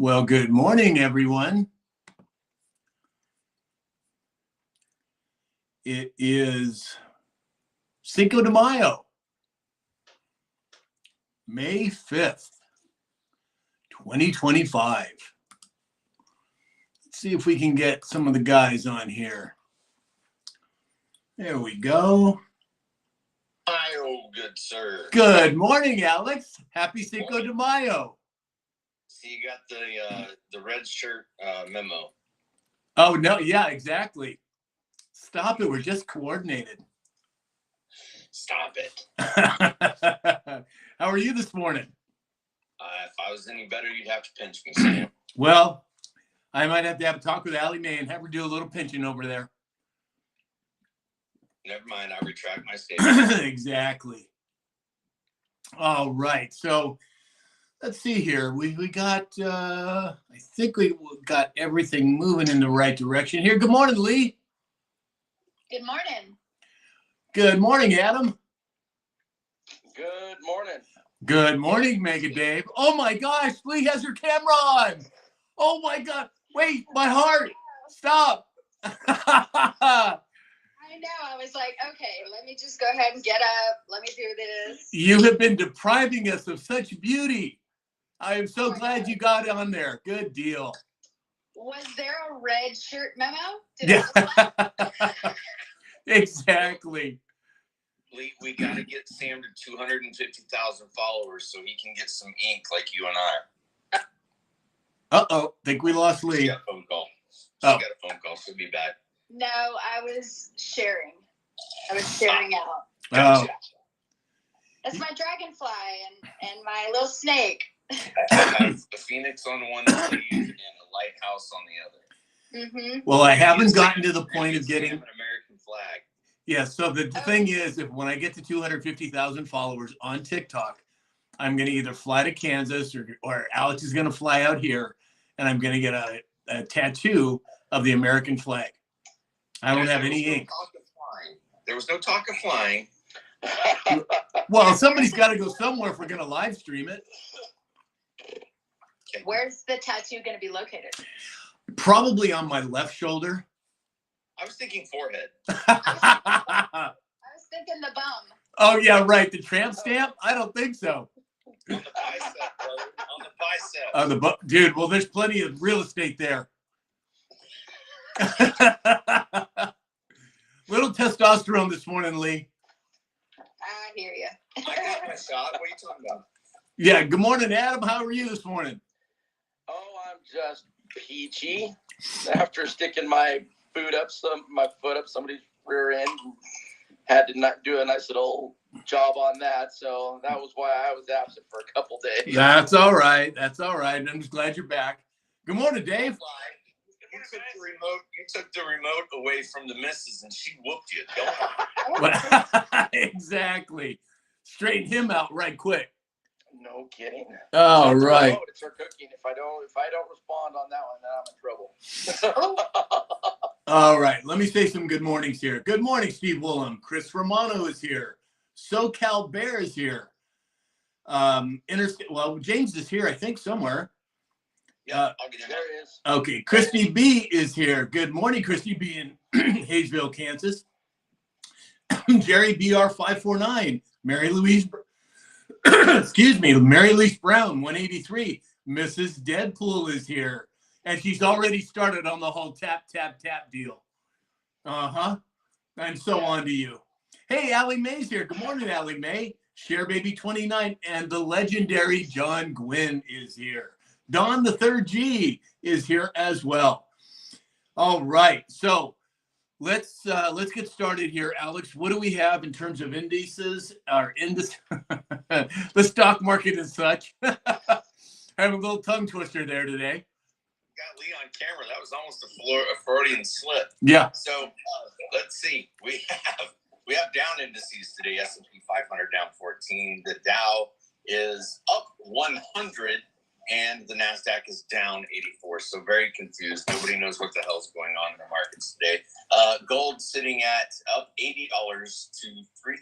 Well, good morning, everyone. It is Cinco de Mayo, May 5th, 2025. Let's see if we can get some of the guys on here. There we go. Mayo, good sir. Good morning, Alex. Happy Cinco de Mayo. See, you got the red shirt memo. Oh, no. Yeah, exactly. Stop it. We're just coordinated. Stop it. How are you this morning? If I was any better, you'd have to pinch me, Sam. Well, I might have to have a talk with Allie Mae and have her do a little pinching over there. Never mind. I retract my statement. Exactly. All right. So let's see here. We got, I think we got everything moving in the right direction here. Good morning, Lee. Good morning. Good morning, Adam. Good morning. Good morning, Mega Dave. Oh my gosh, Lee has her camera on. Oh my God. Wait, my heart. Stop. I know. I was like, okay, let me just go ahead and get up. Let me do this. You have been depriving us of such beauty. I am so glad you got on there. Good deal. Was there a red shirt memo? Yeah. Exactly. We got to get Sam to 250,000 followers so he can get some ink like you and I. Uh-oh. Think we lost She Lee. got a phone call. Oh. She got a phone call. She'll be back. No, I was sharing. I was sharing out. Oh. That's my dragonfly and my little snake. I have a phoenix on one sleeve and a lighthouse on the other. Mm-hmm. Well, I haven't gotten to the point of getting. An American flag. Yeah, so the thing is, when I get to 250,000 followers on TikTok, I'm going to either fly to Kansas or Alex is going to fly out here, and I'm going to get a tattoo of the American flag. I don't have any ink. There was no talk of flying. Well, somebody's got to go somewhere if we're going to live stream it. Okay. Where's the tattoo going to be located? Probably on my left shoulder. I was thinking forehead. I was thinking the bum. Oh, yeah, right. The tramp stamp? I don't think so. On the bicep, brother. On the bicep. Dude, well, there's plenty of real estate there. Little testosterone this morning, Lee. I hear you. I got my shot. What are you talking about? Yeah, good morning, Adam. How are you this morning? Oh, I'm just peachy after sticking my foot up somebody's rear end. Had to not do a nice little job on that, so that was why I was absent for a couple days. That's all right. That's all right. I'm just glad you're back. Good morning, Dave. You took the remote away from the missus, and she whooped you. Exactly. Straighten him out right quick. No kidding. Oh, right. It's her cooking. If I don't respond on that one, then I'm in trouble. All right. Let me say some good mornings here. Good morning, Steve Woolham. Chris Romano is here. SoCal Bear is here. James is here, I think, somewhere. Yeah, I'll get him. There he is. Okay, Christy B is here. Good morning, Christy B in Hayesville, Kansas. Jerry BR549, Mary Louise, Mary Louise Brown 183. Mrs. Deadpool is here, and she's already started on the whole tap deal. And so on to you. Hey, Allie Mae's here. Good morning, Allie Mae. Share Baby 29, and the legendary John Gwynn is here. Don the third G is here as well. All right, so let's get started here, Alex. What do we have in terms of indices? The stock market and such. I have a little tongue twister there today. Got Lee on camera. That was almost a Freudian slip. Yeah. So let's see. We have down indices today. S&P 500 down 14. The Dow is up 100. And the NASDAQ is down 84. So very confused. Nobody knows what the hell's going on in the markets today. Gold sitting at up $80 to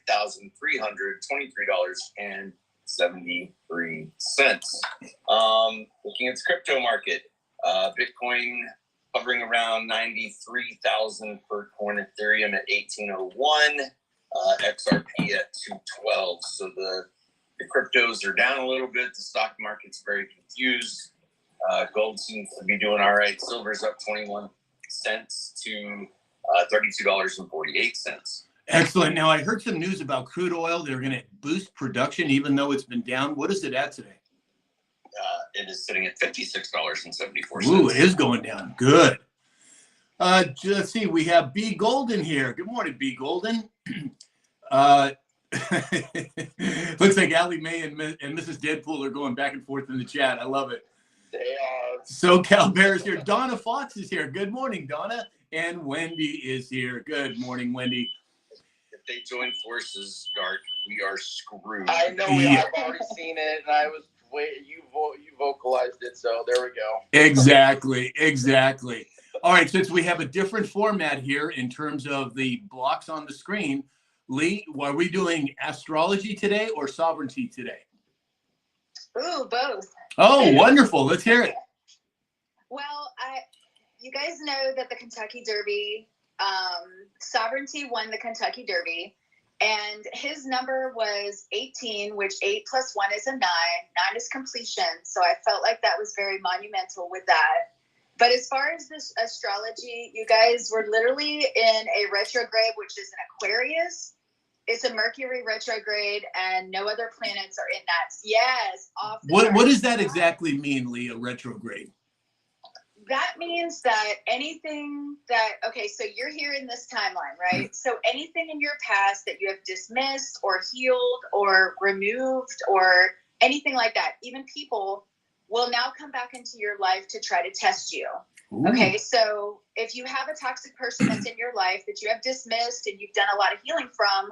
$3,323.60. Looking at the crypto market, Bitcoin hovering around 93,000 per coin, Ethereum at 1801, XRP at 212. So the cryptos are down a little bit. The stock market's very confused. Gold seems to be doing all right. Silver's up 21 cents to $32.48. Excellent. Now, I heard some news about crude oil. They're going to boost production even though it's been down. What is it at today? It is sitting at $56.74. Ooh, it is going down. Good. Let's see. We have B. Golden here. Good morning, B. Golden. Looks like Allie Mae and Mrs. Deadpool are going back and forth in the chat. I love it. They are. SoCal Bears here. Donna Fox is here. Good morning, Donna. And Wendy is here. Good morning, Wendy. If they join forces, Dark, we are screwed. I know Yeah. I've already seen it, and I was you vocalized it, so there we go. Exactly. All right, since we have a different format here in terms of the blocks on the screen, Lee, are we doing astrology today or sovereignty today? Ooh, both. Oh, wonderful. Let's hear it. Well, you guys know that the Kentucky Derby, Sovereignty won the Kentucky Derby, and his number was 18, which 8 plus 1 is a 9. 9 is completion. So I felt like that was very monumental with that. But as far as this astrology, you guys were literally in a retrograde, which is an Aquarius. It's a Mercury retrograde, and no other planets are in that. Yes. Off the What charts. does that exactly mean, Lee, a retrograde? That means that anything that, okay, so you're here in this timeline, right? So anything in your past that you have dismissed or healed or removed or anything like that, even people will now come back into your life to try to test you. Ooh. Okay, so if you have a toxic person that's in your life that you have dismissed and you've done a lot of healing from,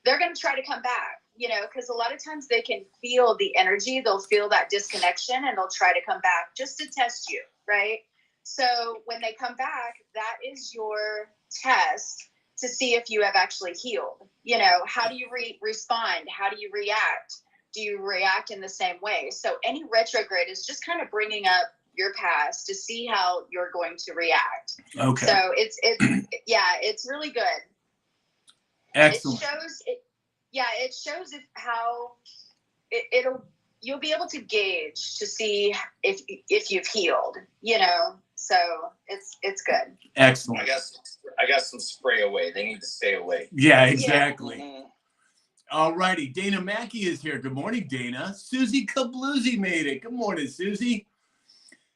they're going to try to come back, because a lot of times they can feel the energy, they'll feel that disconnection, and they'll try to come back just to test you, right? So when they come back, that is your test to see if you have actually healed. How do you respond? How do you react? Do you react in the same way? So any retrograde is just kind of bringing up your past to see how you're going to react. Okay. So it's really good. Excellent. It shows how you'll be able to gauge to see if you've healed, so it's good. Excellent. I got some spray away. They need to stay away. Yeah, exactly. Mhm. All righty. Dana Mackey is here. Good morning, Dana. Susie Kabluzzi made it. Good morning, Susie.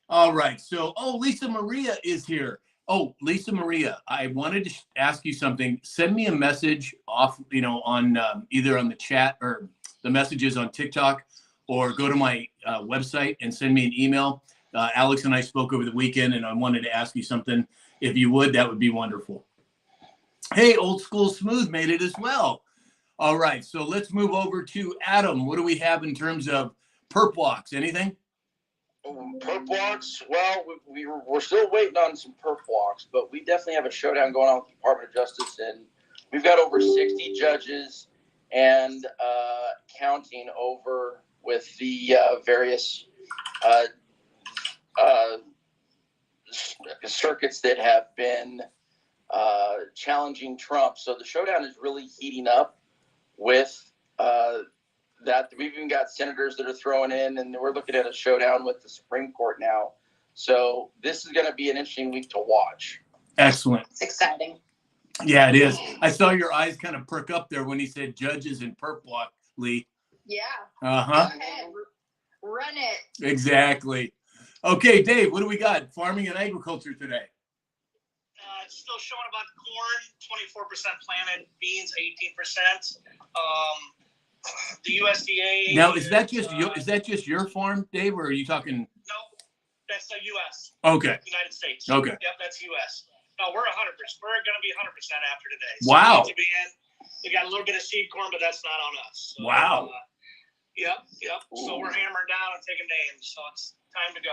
All right. So, Lisa Maria is here. Oh, Lisa Maria, I wanted to ask you something. Send me a message off, on either on the chat or the messages on TikTok, or go to my website and send me an email. Alex and I spoke over the weekend, and I wanted to ask you something. If you would, that would be wonderful. Hey, Old School Smooth made it as well. All right, so let's move over to Adam. What do we have in terms of perp walks? Anything? Perp walks. Well, we're still waiting on some perp walks, but we definitely have a showdown going on with the Department of Justice, and we've got over 60 judges and counting over with the various circuits that have been challenging Trump. So the showdown is really heating up with that. We've even got senators that are throwing in, and we're looking at a showdown with the Supreme Court now. So this is going to be an interesting week to watch. Excellent. It's exciting. Yeah, it is. I saw your eyes kind of perk up there when he said judges and perp walk, Lee. Yeah. Uh-huh. Go ahead. Run it. Exactly. Okay, Dave, what do we got? Farming and agriculture today. It's still showing about corn, 24% planted, beans, 18%. The USDA. Now, is that just your farm, Dave, or are you talking? No, that's the U.S. Okay. United States. Okay. Yep, that's U.S. No, we're 100%. We're going to be 100% after today. So Wow. We got a little bit of seed corn, but that's not on us. So, Wow. Yep. So we're hammering down and taking names. So it's time to go,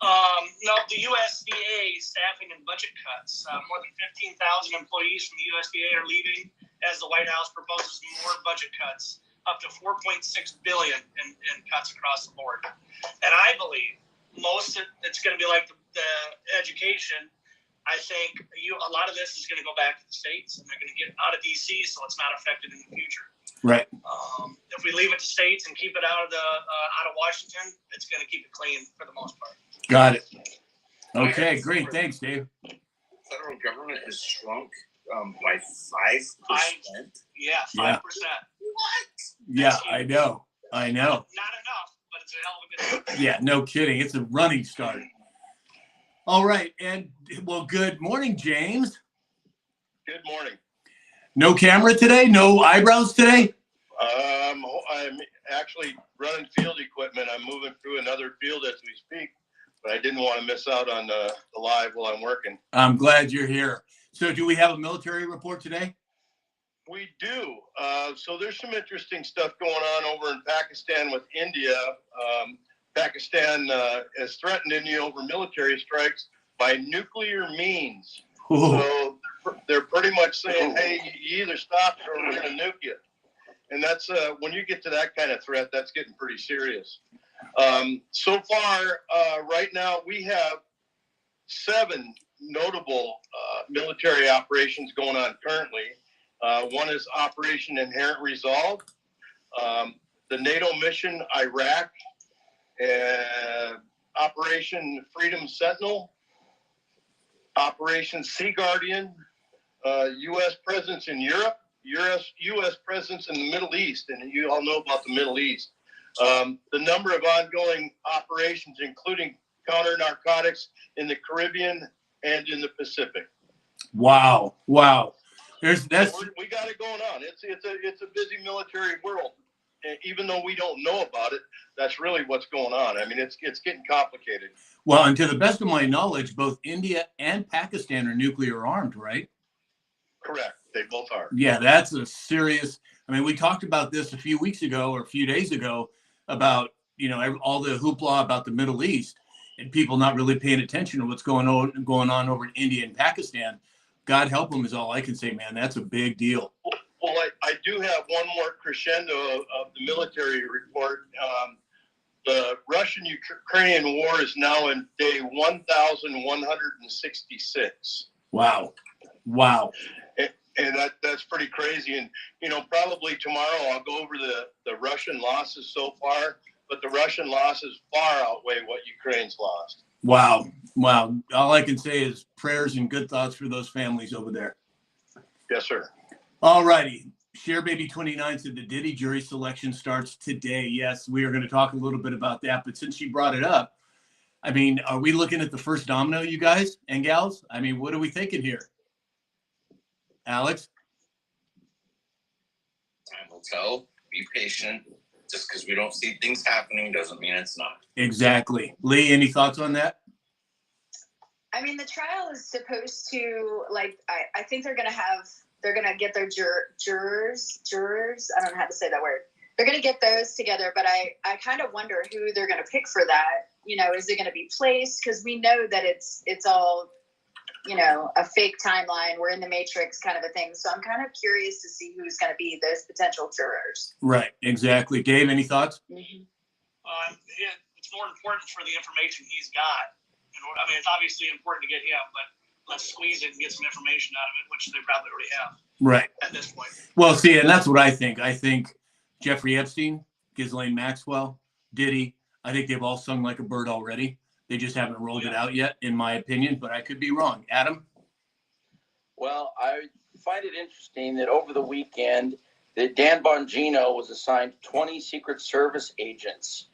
No, the USDA staffing and budget cuts. More than 15,000 employees from the USDA are leaving as the White House proposes more budget cuts. up to 4.6 billion in cuts across the board. And I believe most of it's going to be like the education. I think a lot of this is going to go back to the states, and they're going to get out of DC, so it's not affected in the future. Right. If we leave it to states and keep it out of Washington, it's going to keep it clean for the most part. Got it. Okay, great. Thanks, Dave. Federal government has shrunk by 5%. Yeah, 5%. Yeah. What? Yeah, I know. Not enough, but it's a hell of a good. Yeah, no kidding. It's a running start. All right. And well, good morning, James. Good morning. No camera today? No eyebrows today? I'm actually running field equipment. I'm moving through another field as we speak, but I didn't want to miss out on the live while I'm working. I'm glad you're here. So do we have a military report today? We do. So there's some interesting stuff going on over in Pakistan with India. Pakistan has threatened India over military strikes by nuclear means. Ooh. So they're pretty much saying, hey, you either stop or we're going to nuke you. And that's when you get to that kind of threat, that's getting pretty serious. So far, right now, we have 7 notable military operations going on currently. One is Operation Inherent Resolve, the NATO mission Iraq, Operation Freedom Sentinel, Operation Sea Guardian, U.S. presence in Europe, U.S. presence in the Middle East, and you all know about the Middle East. The number of ongoing operations, including counter-narcotics in the Caribbean and in the Pacific. Wow. We got it going on. It's a busy military world. And even though we don't know about it, that's really what's going on. I mean, it's getting complicated. Well, and to the best of my knowledge, both India and Pakistan are nuclear armed, right? Correct. They both are. Yeah, that's a serious. I mean, we talked about this a few weeks ago or a few days ago about, all the hoopla about the Middle East and people not really paying attention to what's going on over in India and Pakistan. God help them is all I can say, man. That's a big deal. Well, I do have one more crescendo of the military report. The Russian-Ukrainian war is now in day 1,166. Wow. And that's pretty crazy. And, probably tomorrow I'll go over the Russian losses so far, but the Russian losses far outweigh what Ukraine's lost. Wow. All I can say is prayers and good thoughts for those families over there. Yes, sir. All righty. Share Baby 29 said the Diddy jury selection starts today. Yes, we are going to talk a little bit about that. But since she brought it up, I mean, are we looking at the first domino, you guys and gals? I mean, what are we thinking here? Alex? Time will tell. Be patient. Just because we don't see things happening doesn't mean it's not. Exactly. Lee, any thoughts on that? I mean, the trial is supposed to, I think they're going to get their jurors. I don't know how to say that word. They're going to get those together, but I kind of wonder who they're going to pick for that. Is it going to be placed? Because we know that it's all, a fake timeline. We're in the Matrix kind of a thing. So I'm kind of curious to see who's going to be those potential jurors. Right. Exactly. Dave, any thoughts? Mm-hmm. It's more important for the information he's got. I mean, it's obviously important to get him, but let's squeeze it and get some information out of it, which they probably already have. Right. At this point. Well, see, and that's what I think. I think Jeffrey Epstein, Ghislaine Maxwell, Diddy, I think they've all sung like a bird already. They just haven't rolled it out yet, in my opinion, but I could be wrong. Adam? Well, I find it interesting that over the weekend that Dan Bongino was assigned 20 Secret Service agents.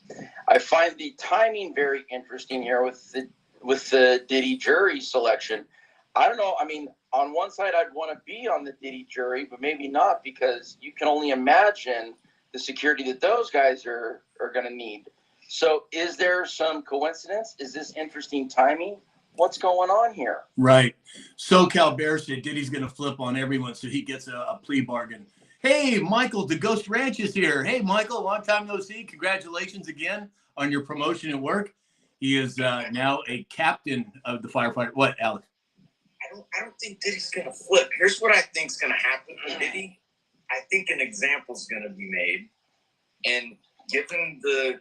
I find the timing very interesting here with the Diddy jury selection. I don't know. I mean, on one side, I'd want to be on the Diddy jury, but maybe not, because you can only imagine the security that those guys are going to need. So is there some coincidence? Is this interesting timing? What's going on here? Right. SoCal Bear said Diddy's going to flip on everyone so he gets a plea bargain. Hey, Michael, the Ghost Ranch is here. Hey, Michael, long time no see. Congratulations again on your promotion at work. He is now a captain of the firefighter. What, Alex? I don't think Diddy's gonna flip. Here's what I think's gonna happen with Diddy. I think an example's gonna be made, And given the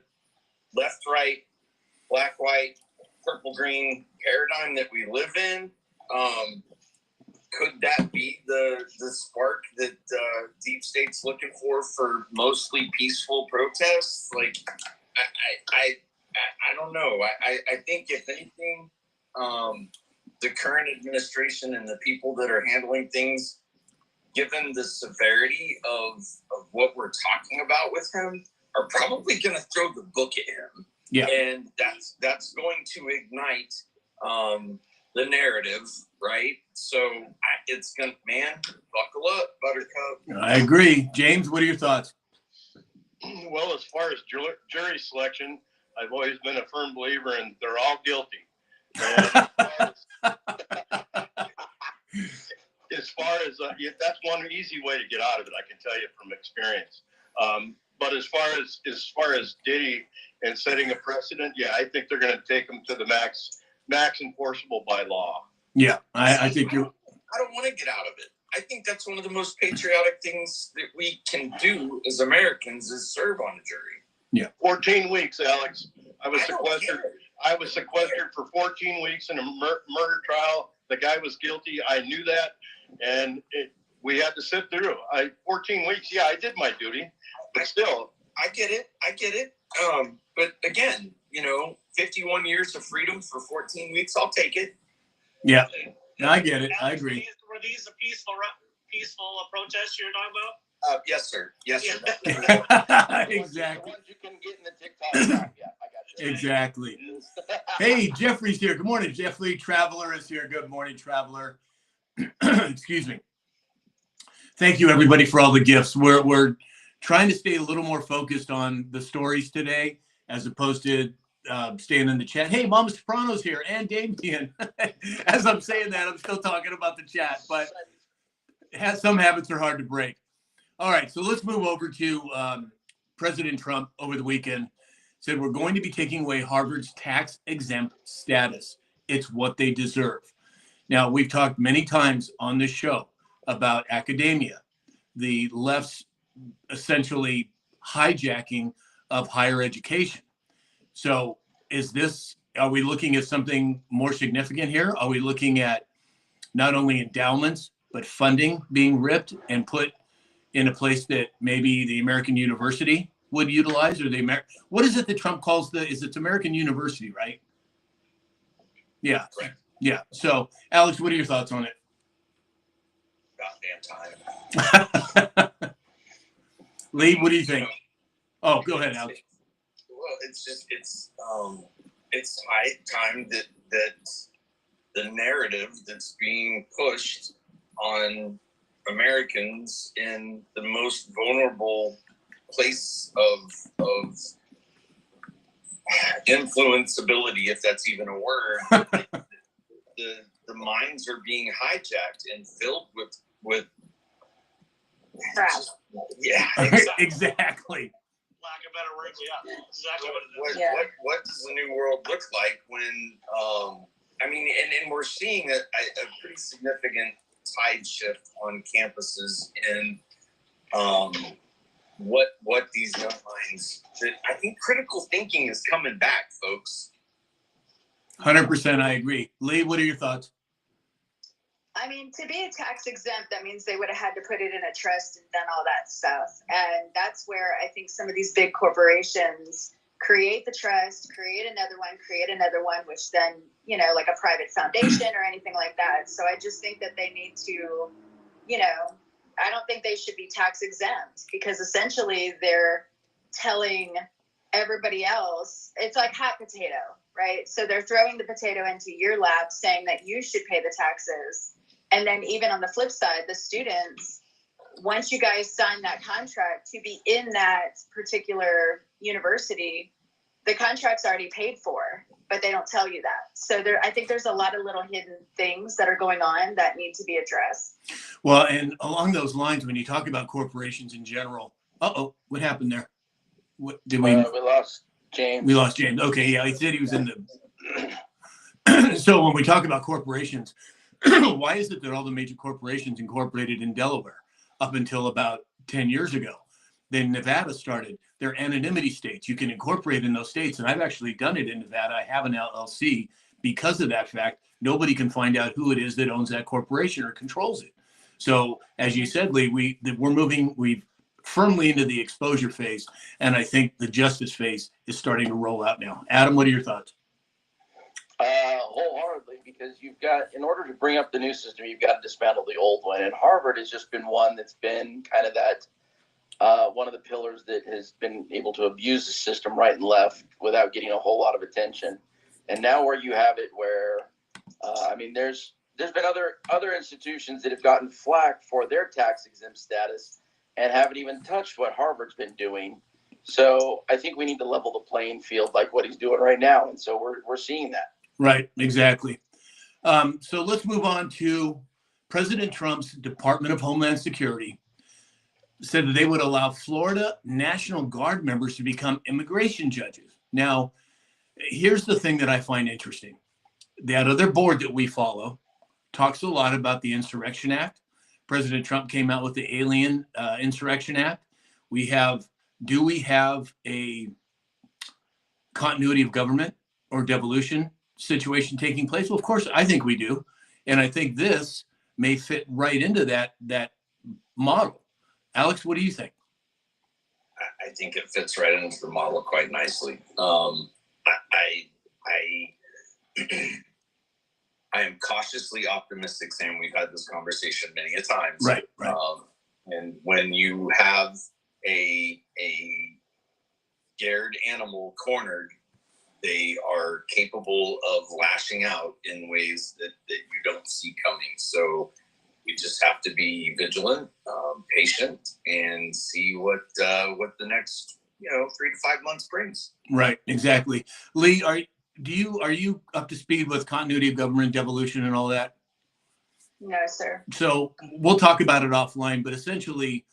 left, right, black, white, purple, green paradigm that we live in, could that be the spark that deep state's looking for mostly peaceful protests? Like, I don't know. I think if anything, the current administration and the people that are handling things, given the severity of what we're talking about with him, are probably going to throw the book at him. Yeah. And that's going to ignite the narrative, right? So it's going to, man, buckle up, Buttercup. I agree. James, what are your thoughts? Well, as far as jury selection, I've always been a firm believer in they're all guilty. And as far as that's one easy way to get out of it, I can tell you from experience. But as far as Diddy and setting a precedent, yeah, I think they're going to take him to the max enforceable by law. Yeah, I think you're. I don't want to get out of it. I think that's one of the most patriotic things that we can do as Americans is serve on a jury. Yeah. 14 weeks, Alex. I was I don't sequestered. care. I was sequestered for 14 weeks in a murder trial. The guy was guilty. I knew that, and we had to sit through. 14 weeks. Yeah, I did my duty, but still. I get it. But again, 51 years of freedom for 14 weeks. I'll take it. Yeah, I get it. I agree. Were these the peaceful protests you're talking about? Yes, sir. Yes, sir. Exactly. The ones you can get in the TikTok. Yeah, I got you. Exactly. Hey, Jeffrey's here. Good morning, Jeffrey. Traveler is here. Good morning, Traveler. Excuse me. Thank you, everybody, for all the gifts. We're trying to stay a little more focused on the stories today, as opposed to staying in the chat. Hey, Mama Soprano's here, and Damien. As I'm saying that, I'm still talking about the chat, but some habits are hard to break. All right, so let's move over to President Trump over the weekend said we're going to be taking away Harvard's tax-exempt status. It's what they deserve. Now, we've talked many times on this show about academia, the left's essentially hijacking of higher education. So are we looking at something more significant here? Are we looking at not only endowments, but funding being ripped and put in a place that maybe the American University would utilize, or what is it that Trump calls it's American University, right? Yeah. Right. Yeah. So Alex, what are your thoughts on it? Goddamn time. Lee, what do you think? Oh, go ahead, Alex. Well, it's high time that the narrative that's being pushed on Americans in the most vulnerable place of influenceability, if that's even a word, the minds are being hijacked and filled with Crap. yeah, Exactly. Lack of better words, yeah. Exactly what it is. Yeah. What does the new world look like when and we're seeing a pretty significant tide shift on campuses and what these young minds that I think critical thinking is coming back, folks. 100%. I agree. Lee, what are your thoughts? I mean, to be tax exempt, that means they would have had to put it in a trust and done all that stuff. And that's where I think some of these big corporations create the trust, create another one, which then, like a private foundation or anything like that. So I just think that they need to, I don't think they should be tax exempt, because essentially they're telling everybody else, it's like hot potato, right? So they're throwing the potato into your lap saying that you should pay the taxes. And then even on the flip side, the students, once you guys sign that contract to be in that particular university, the contract's already paid for, but they don't tell you that. So I think there's a lot of little hidden things that are going on that need to be addressed. Well, and along those lines, when you talk about corporations in general, what happened there? What did we lost James. We lost James. Okay, yeah, he said he was in the. So when we talk about corporations, why is it that all the major corporations incorporated in Delaware up until about 10 years ago? then Nevada started their anonymity states. You can incorporate in those states, and I've actually done it in Nevada. I have an LLC because of that fact. Nobody can find out who it is that owns that corporation or controls it. So, as you said, Lee, we're moving firmly into the exposure phase, and I think the justice phase is starting to roll out now. Adam, what are your thoughts? Wholeheartedly, because you've got, in order to bring up the new system, you've got to dismantle the old one. And Harvard has just been one that's been kind of that, one of the pillars that has been able to abuse the system right and left without getting a whole lot of attention. And now where you have it where, there's been other institutions that have gotten flack for their tax exempt status and haven't even touched what Harvard's been doing. So I think we need to level the playing field like what he's doing right now. And so we're seeing that. Right, exactly. So let's move on to President Trump's Department of Homeland Security said that they would allow Florida National Guard members to become immigration judges. Now, here's the thing that I find interesting. That other board that we follow talks a lot about the Insurrection Act. President Trump came out with the Alien Insurrection Act. Do we have a continuity of government or devolution situation taking place? Well, of course, I think we do. And I think this may fit right into that model. Alex, what do you think? I think it fits right into the model quite nicely. I am cautiously optimistic, Sam. We've had this conversation many a times. Right. And when you have a scared animal cornered, they are capable of lashing out in ways that you don't see coming. So we just have to be vigilant, patient, and see what the next 3 to 5 months brings. Right, exactly. Lee, are you up to speed with continuity of government, devolution, and all that? No, sir. So we'll talk about it offline, but essentially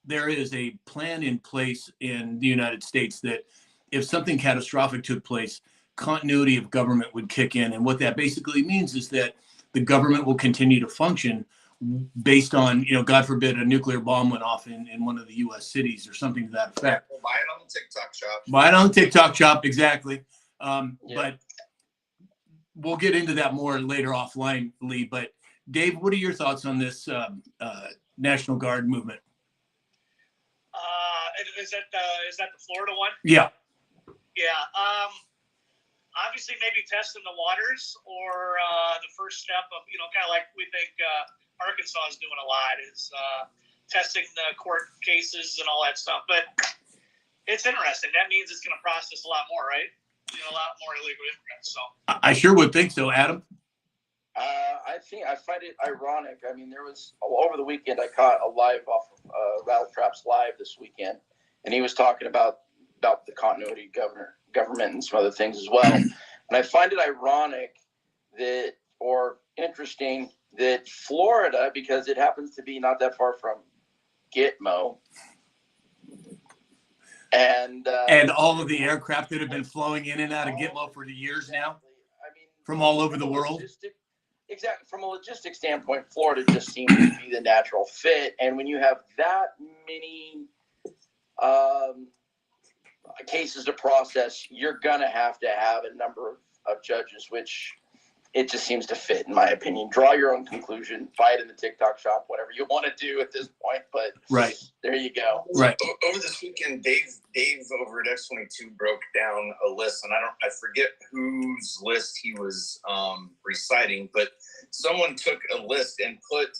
there is a plan in place in the United States that if something catastrophic took place, continuity of government would kick in. And what that basically means is that the government will continue to function based on, God forbid, a nuclear bomb went off in one of the U.S. cities or something to that effect. We'll buy it on the TikTok shop. Buy it on the TikTok shop, exactly. Yeah. But we'll get into that more later offline, Lee. But Dave, what are your thoughts on this National Guard movement? Is that the Florida one? Yeah. Yeah. Obviously, maybe testing the waters, or the first step of kind of like we think Arkansas is doing a lot is testing the court cases and all that stuff. But it's interesting. That means it's going to process a lot more, right? A lot more illegal immigrants. So I sure would think so, Adam. I find it ironic. There was over the weekend I caught a live off of Rattletraps Live this weekend, and he was talking about the continuity government and some other things as well. And I find it ironic or interesting that Florida, because it happens to be not that far from Gitmo, and all of the aircraft that have been flowing in and out of Gitmo for years now, from all over the world. Exactly. From a logistics standpoint, Florida just seems to be the natural fit. And when you have that many cases to process, you're going to have a number of judges, which it just seems to fit, in my opinion. Draw your own conclusion, buy it in the TikTok shop, whatever you want to do at this point. But right. There you go. Right. Over this weekend, Dave over at X22 broke down a list, and I forget whose list he was reciting, but someone took a list and put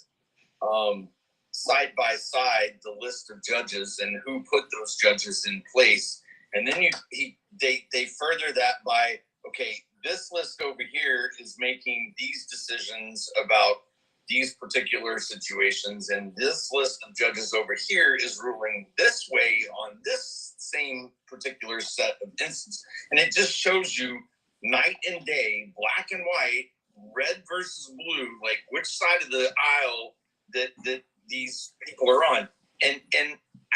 side by side the list of judges and who put those judges in place, and then they further that by, okay, this list over here is making these decisions about these particular situations, and this list of judges over here is ruling this way on this same particular set of instances. And it just shows you night and day, black and white, red versus blue, like which side of the aisle that these people are on. And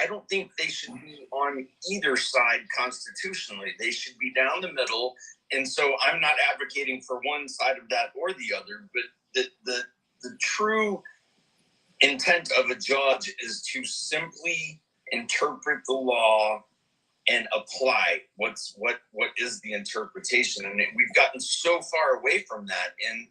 I don't think they should be on either side constitutionally. They should be down the middle. And so I'm not advocating for one side of that or the other, but the true intent of a judge is to simply interpret the law and apply what is the interpretation. And we've gotten so far away from that, and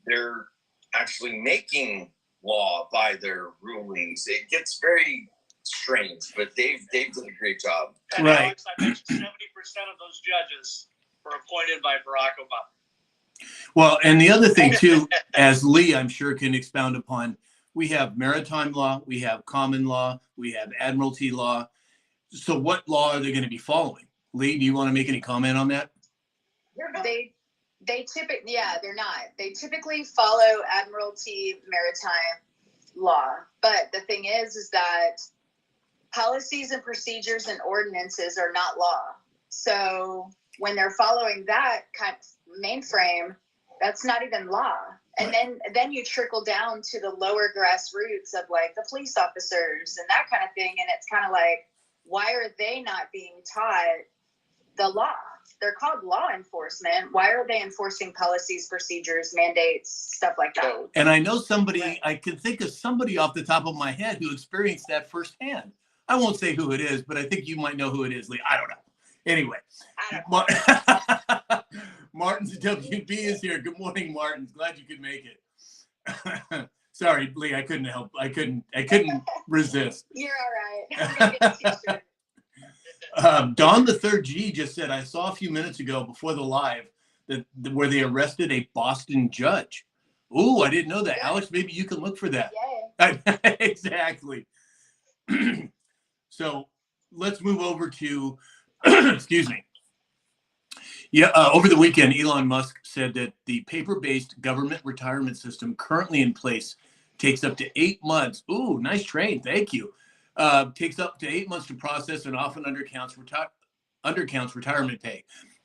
they're actually making law by their rulings. It gets very strange, but they've done a great job. And Right. Alex, I bet 70% of those judges were appointed by Barack Obama. Well, and the other thing too, as Lee, I'm sure, can expound upon, we have maritime law, we have common law, we have admiralty law. So what law are they going to be following? Lee, do you want to make any comment on that? They typically, yeah, they're not. They typically follow admiralty maritime law. But the thing is that policies and procedures and ordinances are not law. So when they're following that kind of mainframe, that's not even law. And then you trickle down to the lower grassroots of like the police officers and that kind of thing. And it's kind of like, why are they not being taught the law? They're called law enforcement. Why are they enforcing policies, procedures, mandates, stuff like that? And I know somebody, Right. I can think of somebody off the top of my head who experienced that firsthand. I won't say who it is, but I think you might know who it is, Lee. I don't know. Anyway, I don't know. Martin's WB is here. Good morning, Martin. Glad you could make it. Sorry, Lee, I couldn't help. I couldn't resist. You're all right. I'm gonna get a t-shirt. Don the third G just said, I saw a few minutes ago before the live that where they arrested a Boston judge. Ooh, I didn't know that. Yeah. Alex, maybe you can look for that. Yay. Exactly. So let's move over to, excuse me. Yeah, over the weekend, Elon Musk said that the paper-based government retirement system currently in place takes up to 8 months. Ooh, nice train. Thank you. Takes up to 8 months to process and often undercounts retirement pay.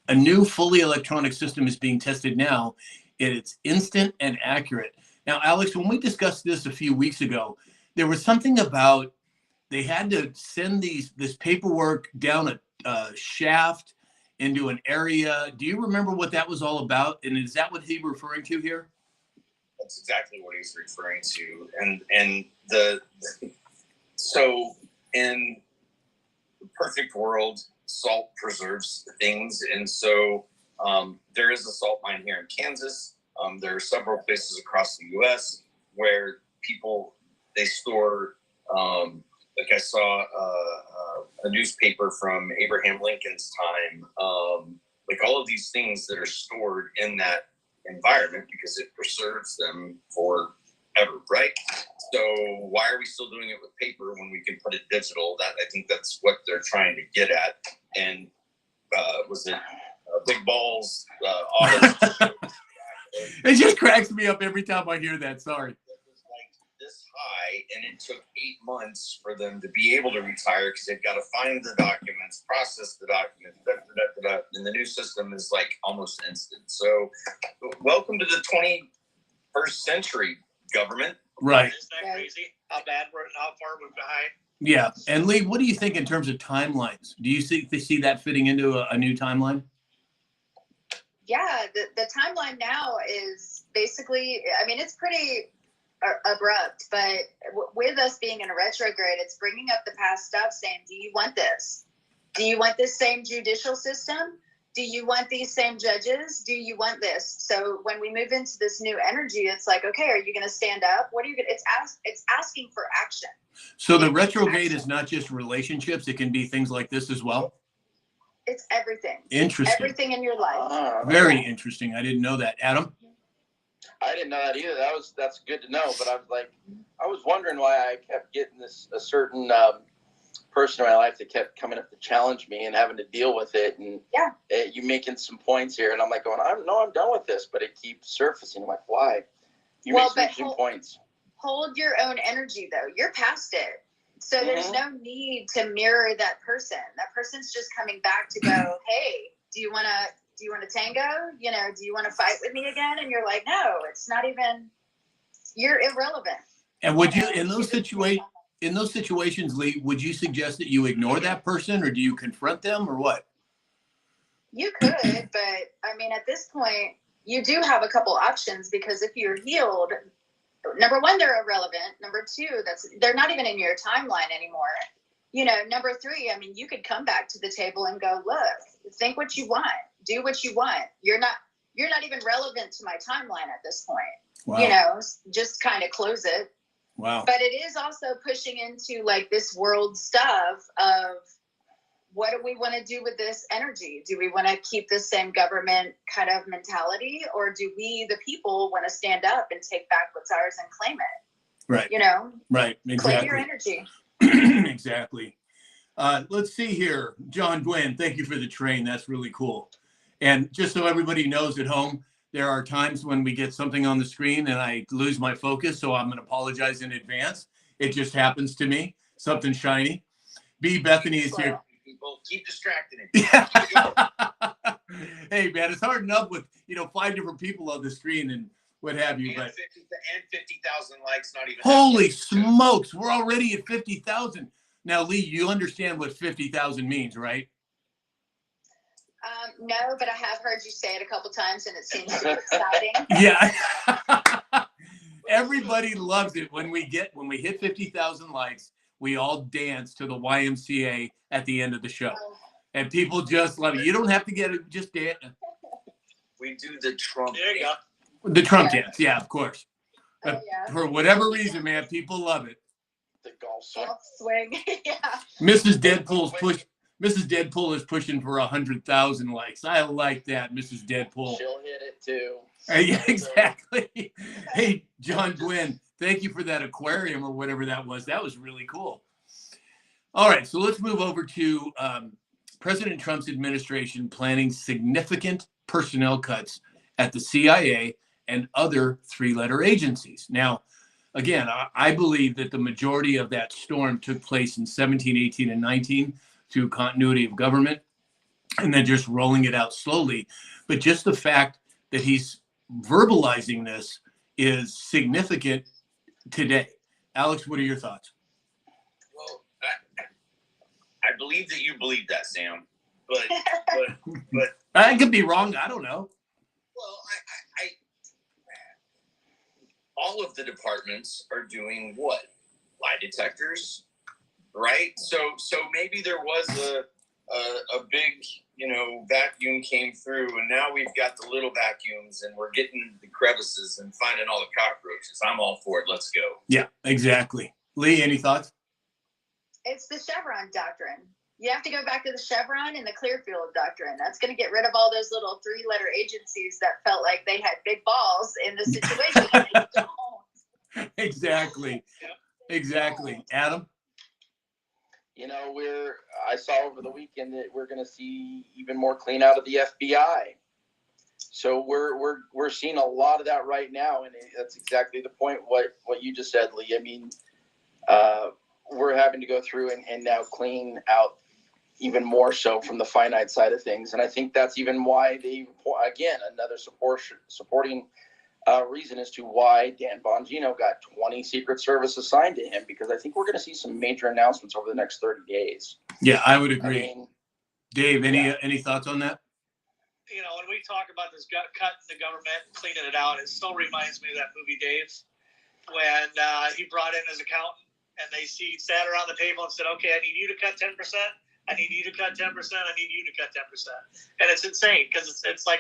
A new fully electronic system is being tested now, and it's instant and accurate. Now, Alex, when we discussed this a few weeks ago, there was something about they had to send this paperwork down a shaft into an area. Do you remember what that was all about? And is that what he's referring to here? That's exactly what he's referring to. And so in the perfect world, salt preserves things. And so there is a salt mine here in Kansas. There are several places across the U.S. where they store, like I saw a newspaper from Abraham Lincoln's time, like all of these things that are stored in that environment because it preserves them forever, right? So why are we still doing it with paper when we can put it digital? I think that's what they're trying to get at. And was it Big Balls Auto? It just cracks me up every time I hear that. Sorry. It was like this high, and it took 8 months for them to be able to retire because they've got to find the documents, process the documents, and the new system is like almost instant. So, welcome to the 21st century, government. Right. Is that crazy? How far we're behind? Yeah. And Lee, what do you think in terms of timelines? Do you see that fitting into a new timeline? Yeah, the timeline now is basically, I mean, it's pretty abrupt, but with us being in a retrograde, it's bringing up the past stuff saying, do you want this? Do you want this same judicial system? Do you want these same judges? Do you want this? So when we move into this new energy, it's like, okay, are you going to stand up? What are you going to, it's asking for action. So the retrograde is not just relationships. It can be things like this as well. It's everything. Interesting. Everything in your life. Very interesting. I didn't know that. Adam? I didn't know that either. That's good to know. But I was wondering why I kept getting a certain person in my life that kept coming up to challenge me and having to deal with it. And Yeah. You making some points here, and I'm like going, I'm done with this, but it keeps surfacing. I'm like, why? You make some interesting points. Hold your own energy though. You're past it. So there's no need to mirror that person. That person's just coming back to go, hey, do you want to tango? You know, do you want to fight with me again? And you're like, no, it's not even, you're irrelevant. And would you, in those situations, Lee, would you suggest that you ignore that person, or do you confront them, or what? You could, but I mean, at this point, you do have a couple options, because if you're healed, number one, they're irrelevant. Number two, they're not even in your timeline anymore. Number three, I mean, you could come back to the table and go, look, think what you want, do what you want. You're not even relevant to my timeline at this point. Wow. Just kind of close it. Wow. But it is also pushing into like this world stuff of what do we want to do with this energy? Do we want to keep the same government kind of mentality, or do we, the people, want to stand up and take back what's ours and claim it? Right. Right. Claim your Exactly. energy. Exactly. Let's see here. John Gwynn, thank you for the train. That's really cool. And just so everybody knows at home, there are times when we get something on the screen and I lose my focus, so I'm going to apologize in advance. It just happens to me, something shiny. B. Bethany is here. People keep distracting him. Hey, man, it's hard enough with 5 different people on the screen and what have you. And But 50,000 likes, not even. holy smokes, we're already at 50,000. Now, Lee, you understand what 50,000 means, right? No, but I have heard you say it a couple times, and it seems to be exciting. Yeah. Everybody loves it when we hit 50,000 likes. We all dance to the YMCA at the end of the show, and people just love it. You don't have to get it; just dance. We do the Trump. There you go. The Trump dance, yeah, of course. Oh, yeah. For whatever reason, man, people love it. The golf swing. Golf swing. Yeah. Mrs. Deadpool is pushing for 100,000 likes. I like that, Mrs. Deadpool. She'll hit it too. Yeah, exactly. Hey, John Gwynn, thank you for that aquarium or whatever that was. That was really cool. All right, so let's move over to President Trump's administration planning significant personnel cuts at the CIA and other three-letter agencies. Now, again, I believe that the majority of that storm took place in 17, 18, and 19 through continuity of government and then just rolling it out slowly. But just the fact that he's verbalizing this is significant today. Alex, what are your thoughts? Well, I believe that you believe that, Sam. But I could be wrong. I don't know. well, I all of the departments are doing what? Lie detectors, right? So maybe there was a big, vacuum came through, and now we've got the little vacuums, and we're getting the crevices and finding all the cockroaches. I'm all for it. Let's go. Yeah, exactly. Lee, any thoughts? It's the Chevron doctrine. You have to go back to the Chevron and the Clearfield doctrine. That's going to get rid of all those little three-letter agencies that felt like they had big balls in the situation. And they don't. Exactly. Exactly. Adam? I saw over the weekend that we're going to see even more clean out of the FBI. So we're seeing a lot of that right now, and that's exactly the point. What you just said, Lee. I mean, we're having to go through and now clean out even more so from the finite side of things, and I think that's even why another supporting reason as to why Dan Bongino got 20 Secret Service assigned to him, because I think we're going to see some major announcements over the next 30 days. Yeah, I would agree. I mean, Dave, any thoughts on that? When we talk about this cut in the government, cleaning it out, it still reminds me of that movie Dave, when he brought in his accountant and they sat around the table and said, okay, I need you to cut 10%. I need you to cut 10%. I need you to cut 10%. And it's insane because it's like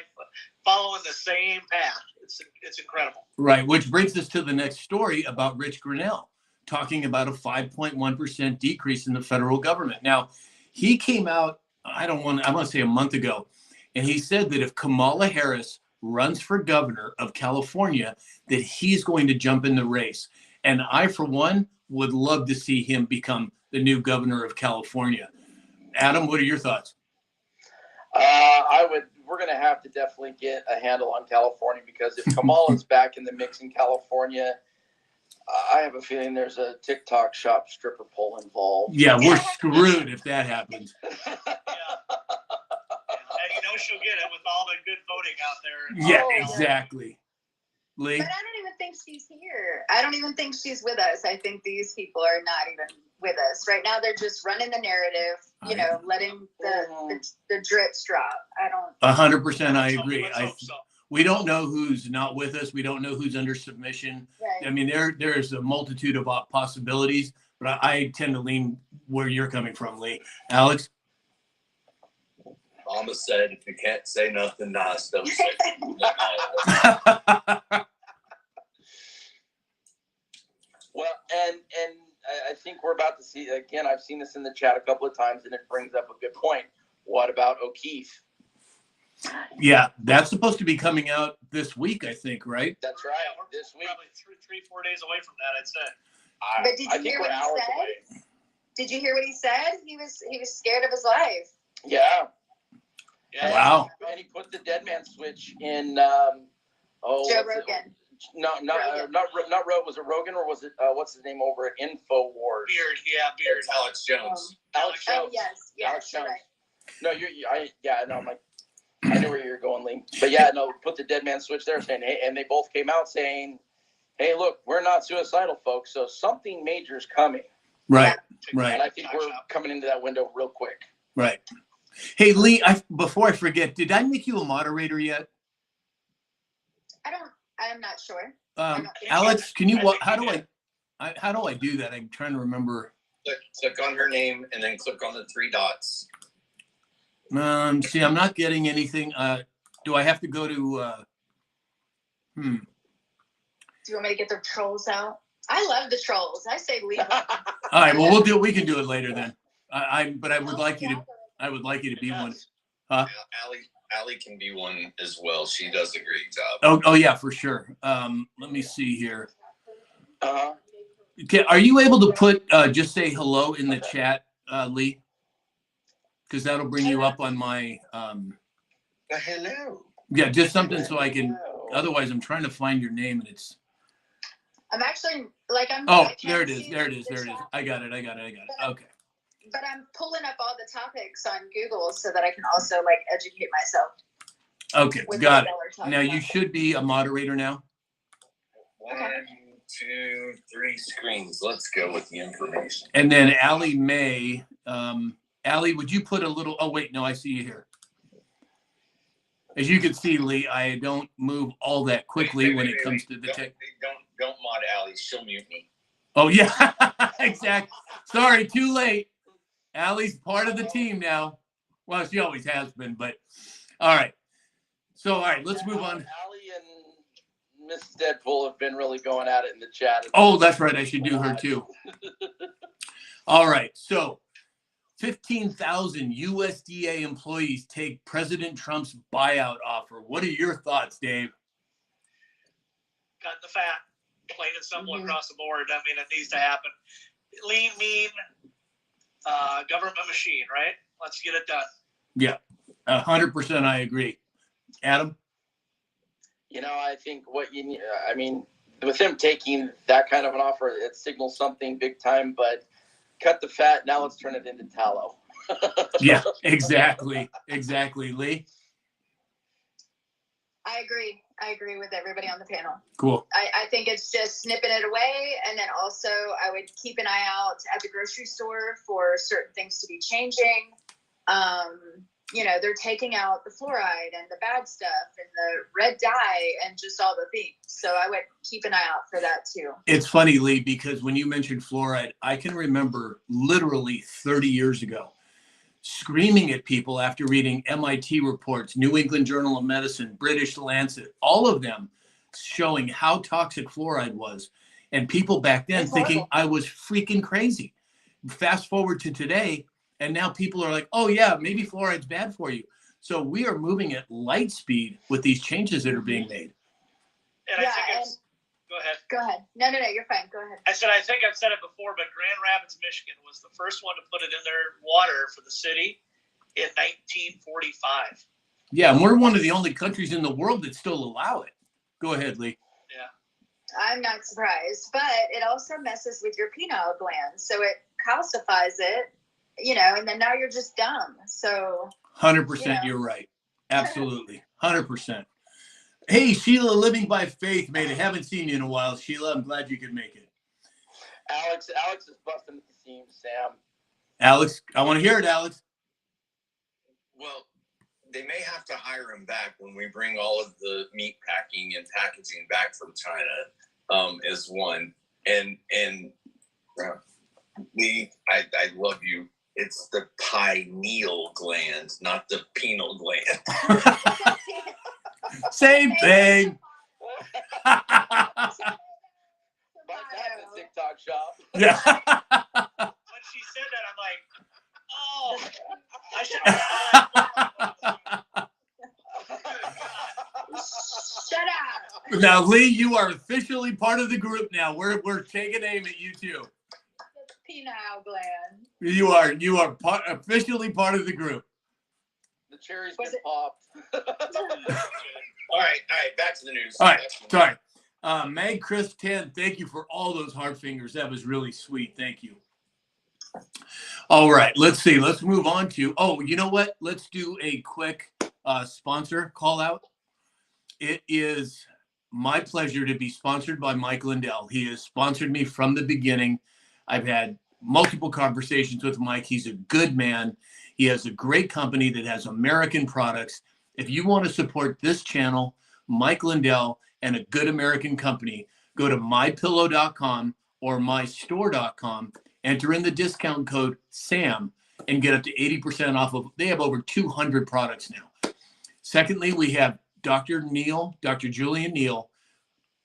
following the same path. It's incredible. Right, which brings us to the next story about Rich Grinnell talking about a 5.1% decrease in the federal government. Now, he came out, I want to say a month ago, and he said that if Kamala Harris runs for governor of California, that he's going to jump in the race. And I, for one, would love to see him become the new governor of California. Adam, what are your thoughts? We're going to have to definitely get a handle on California, because if Kamala's back in the mix in California, I have a feeling there's a TikTok shop stripper pole involved. Yeah, we're screwed if that happens. Yeah. And she'll get it with all the good voting out there. Yeah, exactly. Lee? But I don't even think she's here. I don't even think she's with us. I think these people are not even with us. Right now, they're just running the narrative, letting the drips drop. I don't. 100%, I agree. Let's hope so. we don't know who's not with us. We don't know who's under submission. I Right. mean, there's a multitude of possibilities, but I tend to lean where you're coming from, Lee. Alex? Mama said, if you can't say nothing nice, don't say nothing. Well, and I think we're about to see again. I've seen this in the chat a couple of times, and it brings up a good point. What about O'Keefe? Yeah, that's supposed to be coming out this week, I think, right? That's right. Yeah, we're This week, probably 4 days away from that, I'd say. But did you I think hear we're what he hours said? away. Did you hear what he said? He was scared of his life. Yeah. Yeah. Wow. And he put the dead man switch in. Joe what's it? Rogan. No, not Rogan. Was it Rogan or was it what's his name over at InfoWars? Beard, yeah, Beard. It's Alex Jones. Alex Oh Jones. yes, Alex yes, you're Jones. right. No, I'm like, I knew where you were going, Lee. But yeah, no, put the dead man switch there, saying, hey, and they both came out saying, hey, look, we're not suicidal, folks, so something major's coming. Right, And right, I think we're coming into that window real quick. right. Hey, Lee, before I forget, did I make you a moderator yet? I'm not sure. Alex, can you, I think how you do how do I do that? I'm trying to remember. Click on her name and then click on the 3 dots. See, I'm not getting anything. Do I have to go to, Do you want me to get the trolls out? I love the trolls. I say leave them. All right, well, we can do it later then. But I would like you to be one. Yeah, Allie can be one as well. She does a great job. Oh yeah, for sure. Let me see here. Uh-huh. Okay, are you able to put, just say hello in the chat, Lee? Because that'll bring you up on my, Hello. yeah, just something so I can, otherwise I'm trying to find your name and it's, I'm actually like I'm. oh, I can't there it is, see there it the is, there it is. chat, I got it. Okay. But I'm pulling up all the topics on Google so that I can also like educate myself. Okay, with got what it. y'all are talking Now you about. should be a moderator now. 1, 2, 3 screens. Let's go with the information. And then Allie Mae, Allie, would you put a little, oh wait, no, I see you here. As you can see, Lee, I don't move all that quickly when it comes to the tech. Don't mod Allie. She'll mute me. Oh yeah, exactly. Sorry, too late. Allie's part of the team now. Well, she always has been, but all right. So, all right, let's move on. Allie and Miss Deadpool have been really going at it in the chat. Oh, that's right. I should do her too. All right. So 15,000 USDA employees take President Trump's buyout offer. What are your thoughts, Dave? Cut the fat, plain and simple Mhm. across the board. I mean, it needs to happen. Lean, mean, government machine, right? Let's get it done. 100% I agree. Adam? You know, I think what you need, I mean, with him taking that kind of an offer, it signals something big time, but cut the fat. Now let's turn it into tallow. Yeah, exactly. Exactly. Lee? I agree. I agree with everybody on the panel. Cool. I think it's just snipping it away. And then also I would keep an eye out at the grocery store for certain things to be changing. You know, they're taking out the fluoride and the bad stuff and the red dye and just all the things. So I would keep an eye out for that too. It's funny, Lee, because when you mentioned fluoride, I can remember literally 30 years ago screaming at people after reading MIT reports, New England Journal of Medicine, British Lancet, all of them showing how toxic fluoride was. And people back then It's thinking horrible. I was freaking crazy. Fast forward to today, and now people are like, oh yeah, maybe fluoride's bad for you. So we are moving at light speed with these changes that are being made. And Yeah, I think it's, go ahead. Go ahead. No, you're fine. Go ahead. I think I've said it before, but Grand Rapids, Michigan was the first one to put it in their water for the city in 1945. Yeah, and we're one of the only countries in the world that still allow it. Go ahead, Lee. I'm not surprised, but it also messes with your pineal gland. So it calcifies it, you know, and then now you're just dumb. So 100%, Yeah. you're right. Absolutely. 100%. Hey, Sheila, Living by Faith made it. Haven't seen you in a while, Sheila. I'm glad you could make it. Alex is busting at the seams, Sam. Alex, I want to hear it, Alex. Well, they may have to hire him back when we bring all of the meat packing and packaging back from China, is one. And Lee, I love you. It's the pineal gland, not the penile gland. Same thing. Might have a TikTok shop. Yeah. When she said that, I'm like, oh, I should have. Shut up. Now, Lee, you are officially part of the group now. We're taking aim at you too. Penile gland. You are officially part of the group. The cherries Was get it- popped. All right, back to the news. All right, sorry. Meg Chris 10, thank you for all those heart fingers. That was really sweet. Thank you. All right, let's see. Let's move on to, you know what? Let's do a quick sponsor call out. It is my pleasure to be sponsored by Mike Lindell. He has sponsored me from the beginning. I've had multiple conversations with Mike. He's a good man. He has a great company that has American products. If you want to support this channel, Mike Lindell, and a good American company, go to mypillow.com or mystore.com, enter in the discount code SAM, and get up to 80% off of, they have over 200 products now. Secondly, we have Dr. Julian Neal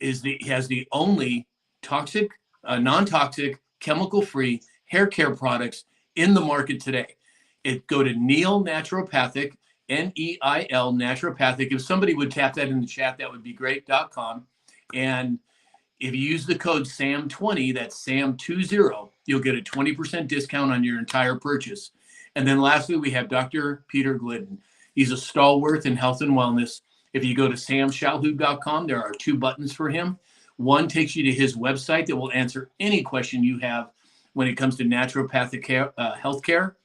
has the only toxic, non-toxic, chemical-free hair care products in the market today. Go to Neal Naturopathic, Neil Naturopathic. If somebody would tap that in the chat, that would be great.com. And if you use the code SAM20, that's SAM20, you'll get a 20% discount on your entire purchase. And then lastly, we have Dr. Peter Glidden. He's a stalwart in health and wellness. If you go to samshalhoub.com, there are 2 buttons for him. One takes you to his website that will answer any question you have when it comes to naturopathic healthcare.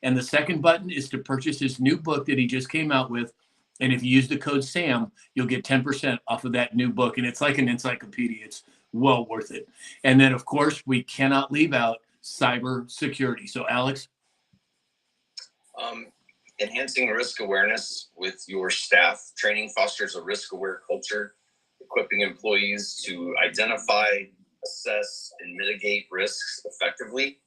And the second button is to purchase his new book that he just came out with. And if you use the code SAM, you'll get 10% off of that new book. And it's like an encyclopedia. It's well worth it. And then, of course, we cannot leave out cyber security. So, Alex? Enhancing risk awareness with your staff. Training fosters a risk-aware culture, equipping employees to identify, assess, and mitigate risks effectively.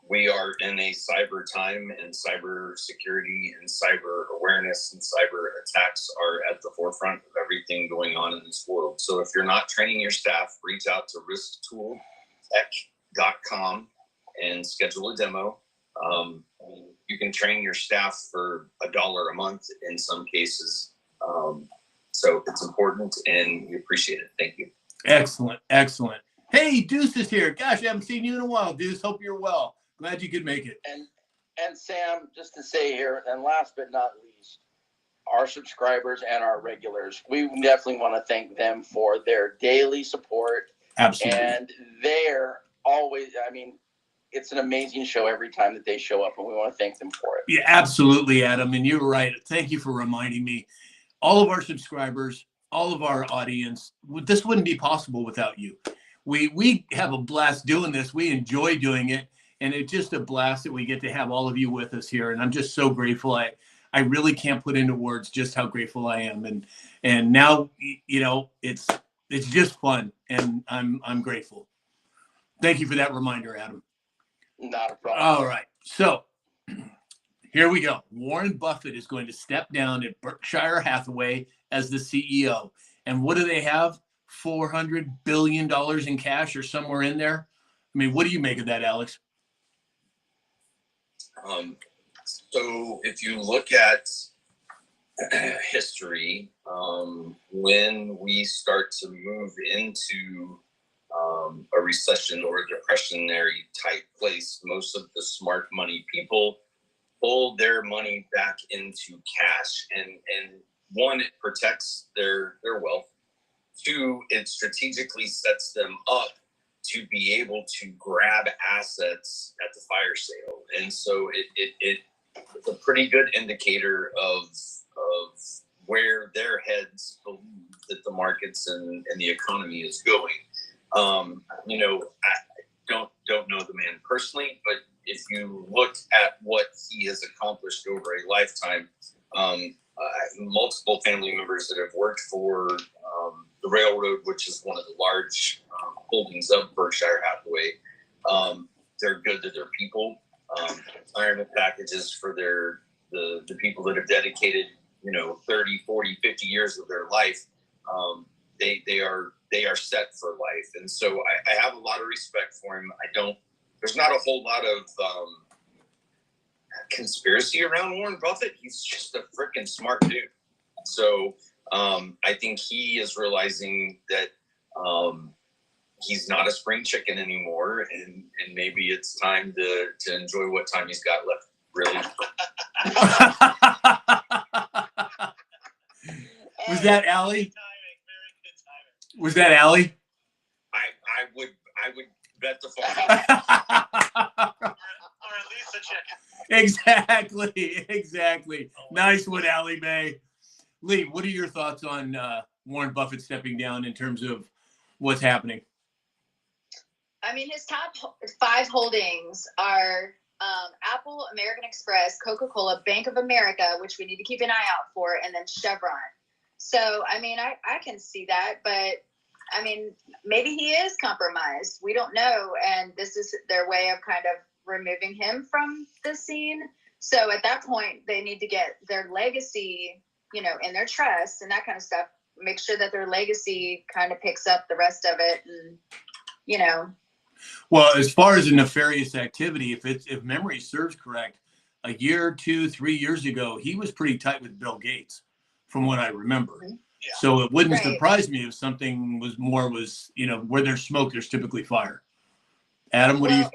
We are in a cyber time, and cyber security and cyber awareness and cyber attacks are at the forefront of everything going on in this world. So if you're not training your staff, reach out to risktooltech.com and schedule a demo. You can train your staff for $1 a month in some cases. So it's important, and we appreciate it. Thank you. Excellent. Excellent. Hey, Deuce is here. Gosh, I haven't seen you in a while, Deuce. Hope you're well. Glad you could make it. And Sam, just to say here, and last but not least, our subscribers and our regulars, we definitely want to thank them for their daily support. Absolutely. And they're always, it's an amazing show every time that they show up, and we want to thank them for it. Yeah, absolutely, Adam. And you're right. Thank you for reminding me. All of our subscribers, all of our audience, this wouldn't be possible without you. We have a blast doing this. We enjoy doing it. And it's just a blast that we get to have all of you with us here. And I'm just so grateful. I really can't put into words just how grateful I am. And now, it's just fun. And I'm grateful. Thank you for that reminder, Adam. Not a problem. All right. So here we go. Warren Buffett is going to step down at Berkshire Hathaway as the CEO. And what do they have? $400 billion in cash or somewhere in there? I mean, what do you make of that, Alex? So if you look at history, when we start to move into a recession or a depressionary type place, most of the smart money people pull their money back into cash. And one, it protects their wealth. Two, it strategically sets them up to be able to grab assets at the fire sale. And so it's a pretty good indicator of where their heads believe that the markets and the economy is going. I don't know the man personally, but if you look at what he has accomplished over a lifetime, family members that have worked for the railroad, which is one of the large holdings of Berkshire Hathaway. They're good to their people. Retirement packages for the people that have dedicated, 30, 40, 50 years of their life. They are set for life. And so I have a lot of respect for him. There's not a whole lot of conspiracy around Warren Buffett. He's just a freaking smart dude. So I think he is realizing that he's not a spring chicken anymore, and maybe it's time to enjoy what time he's got left. Really. Was that Allie? Good timing, very good timing. Was that Allie? I would bet the farm. Or at least a chicken. Exactly. Nice one, Allie Mae. Lee, what are your thoughts on Warren Buffett stepping down in terms of what's happening? I mean, his top 5 holdings are Apple, American Express, Coca-Cola, Bank of America, which we need to keep an eye out for, and then Chevron. So, I mean, I can see that, but I mean, maybe he is compromised. We don't know. And this is their way of kind of removing him from the scene. So at that point, they need to get their legacy, in their trust and that kind of stuff. Make sure that their legacy kind of picks up the rest of it. And, Well, as far as a nefarious activity, if memory serves correct, a year, 2, 3 years ago, he was pretty tight with Bill Gates, from what I remember. Mm-hmm. Yeah. So it wouldn't Right. surprise me if something was where there's smoke, there's typically fire. Adam, what do you?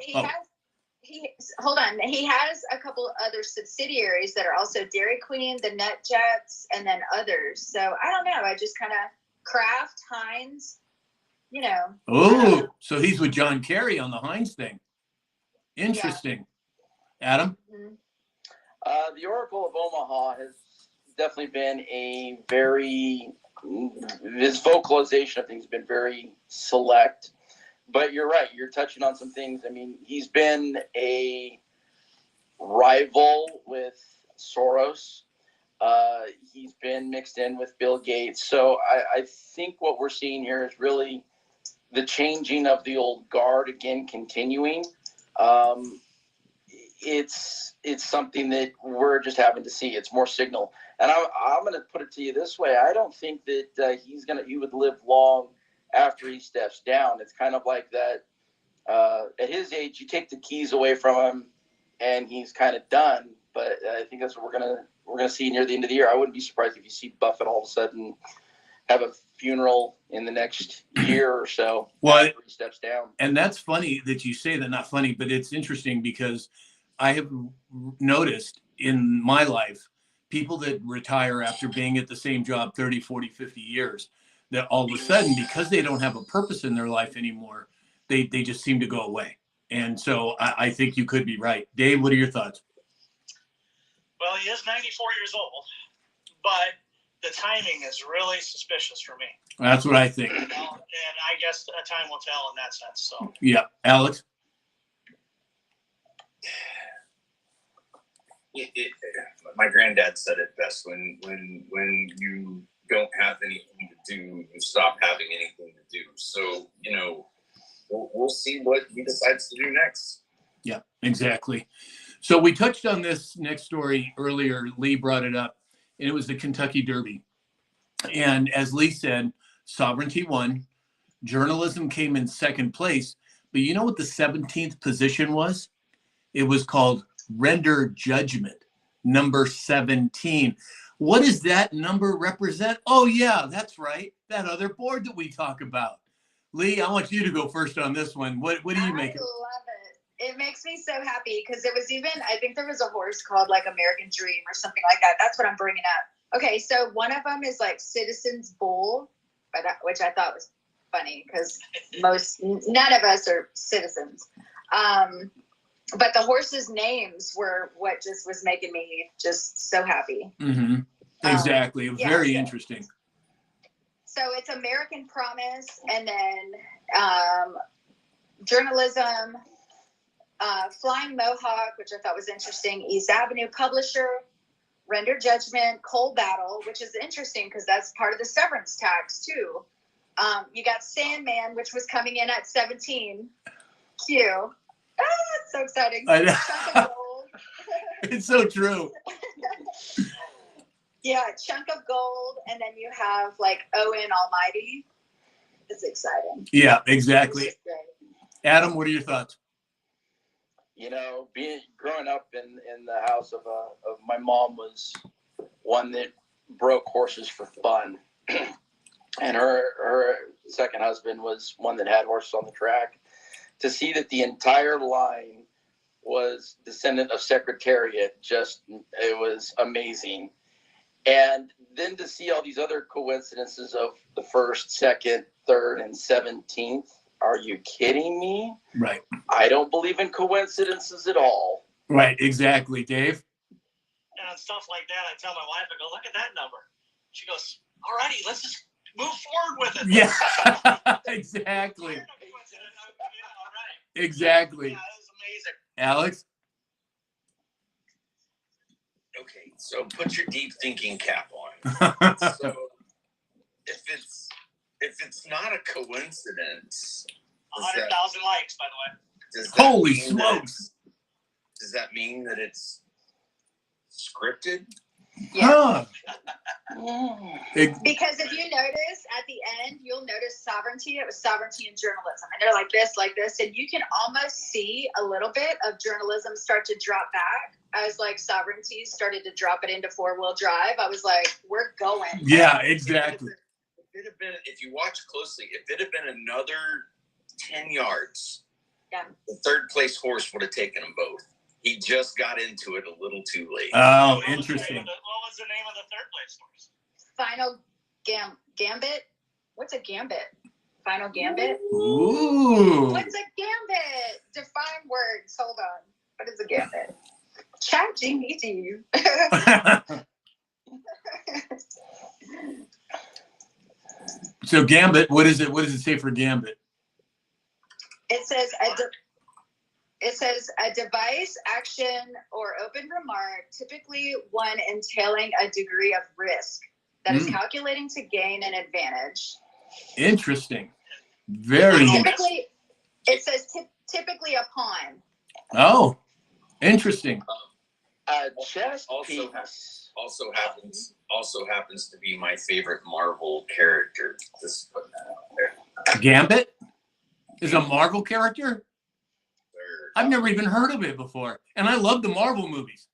Hold on. He has a couple other subsidiaries that are also Dairy Queen, the NetJets, and then others. So I don't know. I just kind of Kraft, Heinz, Oh, so he's with John Kerry on the Heinz thing. Interesting. Adam? Mhm. The Oracle of Omaha has definitely been his vocalization of things has been very select. But you're right. You're touching on some things. I mean, he's been a rival with Soros. He's been mixed in with Bill Gates. So I think what we're seeing here is really the changing of the old guard again continuing. It's something that we're just having to see. It's more signal. And I'm going to put it to you this way. I don't think that he would live long after he steps down. It's kind of like that. At his age, you take the keys away from him, and he's kind of done. But I think that's what we're gonna see near the end of the year. I wouldn't be surprised if you see Buffett all of a sudden have a funeral in the next year or so after he steps down. And that's funny that you say that. Not funny, but it's interesting because I have noticed in my life people that retire after being at the same job 30, 40, 50 years, that all of a sudden, because they don't have a purpose in their life anymore, they just seem to go away. And so I think you could be right. Dave, what are your thoughts? Well, he is 94 years old, but the timing is really suspicious for me. That's what I think. And I guess time will tell in that sense. So Yeah. Alex? My granddad said it best: when you don't have anything to do, you stop having anything to do. So we'll see what he decides to do next. Yeah, exactly. So we touched on this next story earlier. Lee brought it up, and it was the Kentucky Derby. And as Lee said, sovereignty won. Journalism came in second place. But you know what the 17th position was? It was called Render Judgment, number 17. What does that number represent? Oh, yeah, that's right. That other board that we talk about. Lee, I want you to go first on this one. What do you make of it? I love it. It makes me so happy because it was I think there was a horse called like American Dream or something like that. That's what I'm bringing up. Okay, so one of them is like Citizens Bull, which I thought was funny because none of us are citizens. But the horses' names were what just was making me just so happy. Mm-hmm. Exactly. Very interesting. So it's American Promise, and then journalism, Flying Mohawk, which I thought was interesting, East Avenue Publisher, Render Judgment, Cold Battle, which is interesting because that's part of the severance tax too. You got Sandman, which was coming in at 17. Q. It's so exciting. I know. Chunk of Gold. It's so true. Yeah, Chunk of Gold, and then you have like Owen Almighty. It's exciting. Yeah, exactly. It's great. Adam, what are your thoughts? You know, growing up in the house of my mom was one that broke horses for fun, and her second husband was one that had horses on the track. To see that the entire line was descendant of Secretariat, it was amazing. And then to see all these other coincidences of the 1st, 2nd, 3rd, and 17th. Are you kidding me? Right. I don't believe in coincidences at all. Right, exactly. Dave? And on stuff like that, I tell my wife, I go, look at that number. She goes, all righty, let's just move forward with it. Yeah, exactly. All right. Exactly. Yeah, that was amazing. Alex? Okay, so put your deep thinking cap on. So if it's not a coincidence, 100,000 likes, by the way. does that Holy mean that smokes. does that mean that it's scripted? Yeah. Huh. It- Because if you notice at the end, you'll notice sovereignty. It was sovereignty and journalism. And they're like this, and you can almost see a little bit of journalism start to drop back as like sovereignty started to drop it into 4-wheel drive. I was like, we're going. yeah, exactly. If you watch closely, if it had been another 10 yards, Yeah. the 3rd place horse would have taken them both. He just got into it a little too late. Oh, What was the name interesting. of what was the name of the 3rd place horse? Final gambit. What's a gambit? Final gambit. Ooh. What's a gambit? Define words. Hold on. What is a gambit? Chat GPT. So Gambit, what is it? What does it say for Gambit? It says a device, action, or open remark, typically one entailing a degree of risk that is calculating to gain an advantage. Interesting. Very interesting. Typically, it says typically a pawn. Oh, interesting. Chess Also piece. Also happens to be my favorite Marvel character. Just putting that out there. Gambit is a Marvel character? They're- I've never even heard of it before. And I love the Marvel movies.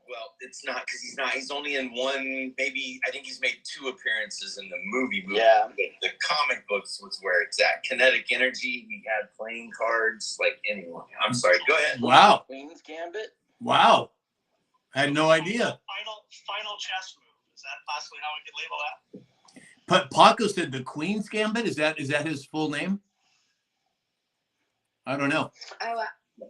Well, it's not because he's not. He's only in one. Maybe I think he's made 2 appearances in the movie. Yeah. The comic books was where it's at. Kinetic Energy. He had playing cards like anyone. I'm sorry. Go ahead. Wow. Queen's Gambit. Wow. I had no idea. Final chess move. Is that possibly how we could label that? But Paco said the Queen's Gambit. Is that his full name? I don't know. Oh,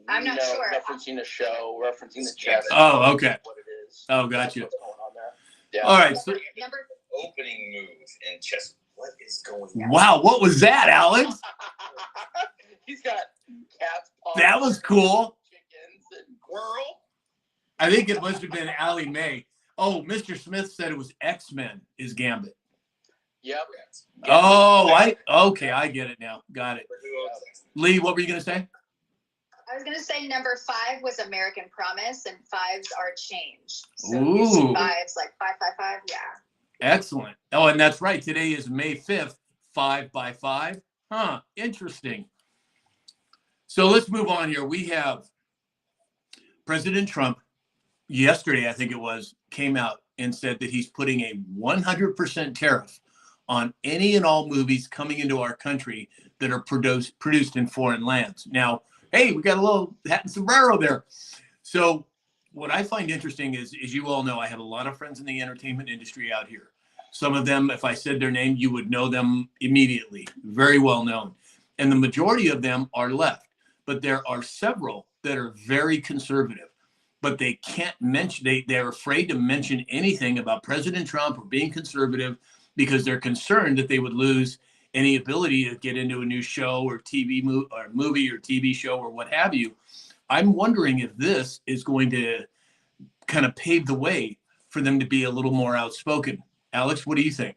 I'm not No, sure. Referencing the show, referencing the chess. Oh, okay. What it is. Oh, got you. What's going on there. Yeah. All right. So, Number Opening move in chess. What is going on? wow. What was that, Alex? He's got cats. That was cool. Chickens and Squirrel. I think it must have been Allie Mae. Oh, Mr. Smith said it was X-Men is Gambit. yep. Oh, okay. I get it now. Got it. But who else? Lee, what were you going to say? I was going to say number 5 was American Promise, and 5s are change. So Ooh. you see 5s like 555. Yeah. Excellent. Oh, and that's right. Today is May 5th, 5 by 5. Huh. Interesting. So let's move on here. We have President Trump, yesterday, I think it was, came out and said that he's putting a 100% tariff on any and all movies coming into our country that are produced in foreign lands. Now, hey, we got a little hat and sombrero there. So what I find interesting is, as you all know, I have a lot of friends in the entertainment industry out here. Some of them, if I said their name, you would know them immediately, very well known. And the majority of them are left, but there are several that are very conservative, but they can't mention, they're afraid to mention anything about President Trump or being conservative because they're concerned that they would lose any ability to get into a new show or movie or TV show or what have you. I'm wondering if this is going to kind of pave the way for them to be a little more outspoken. Alex, what do you think?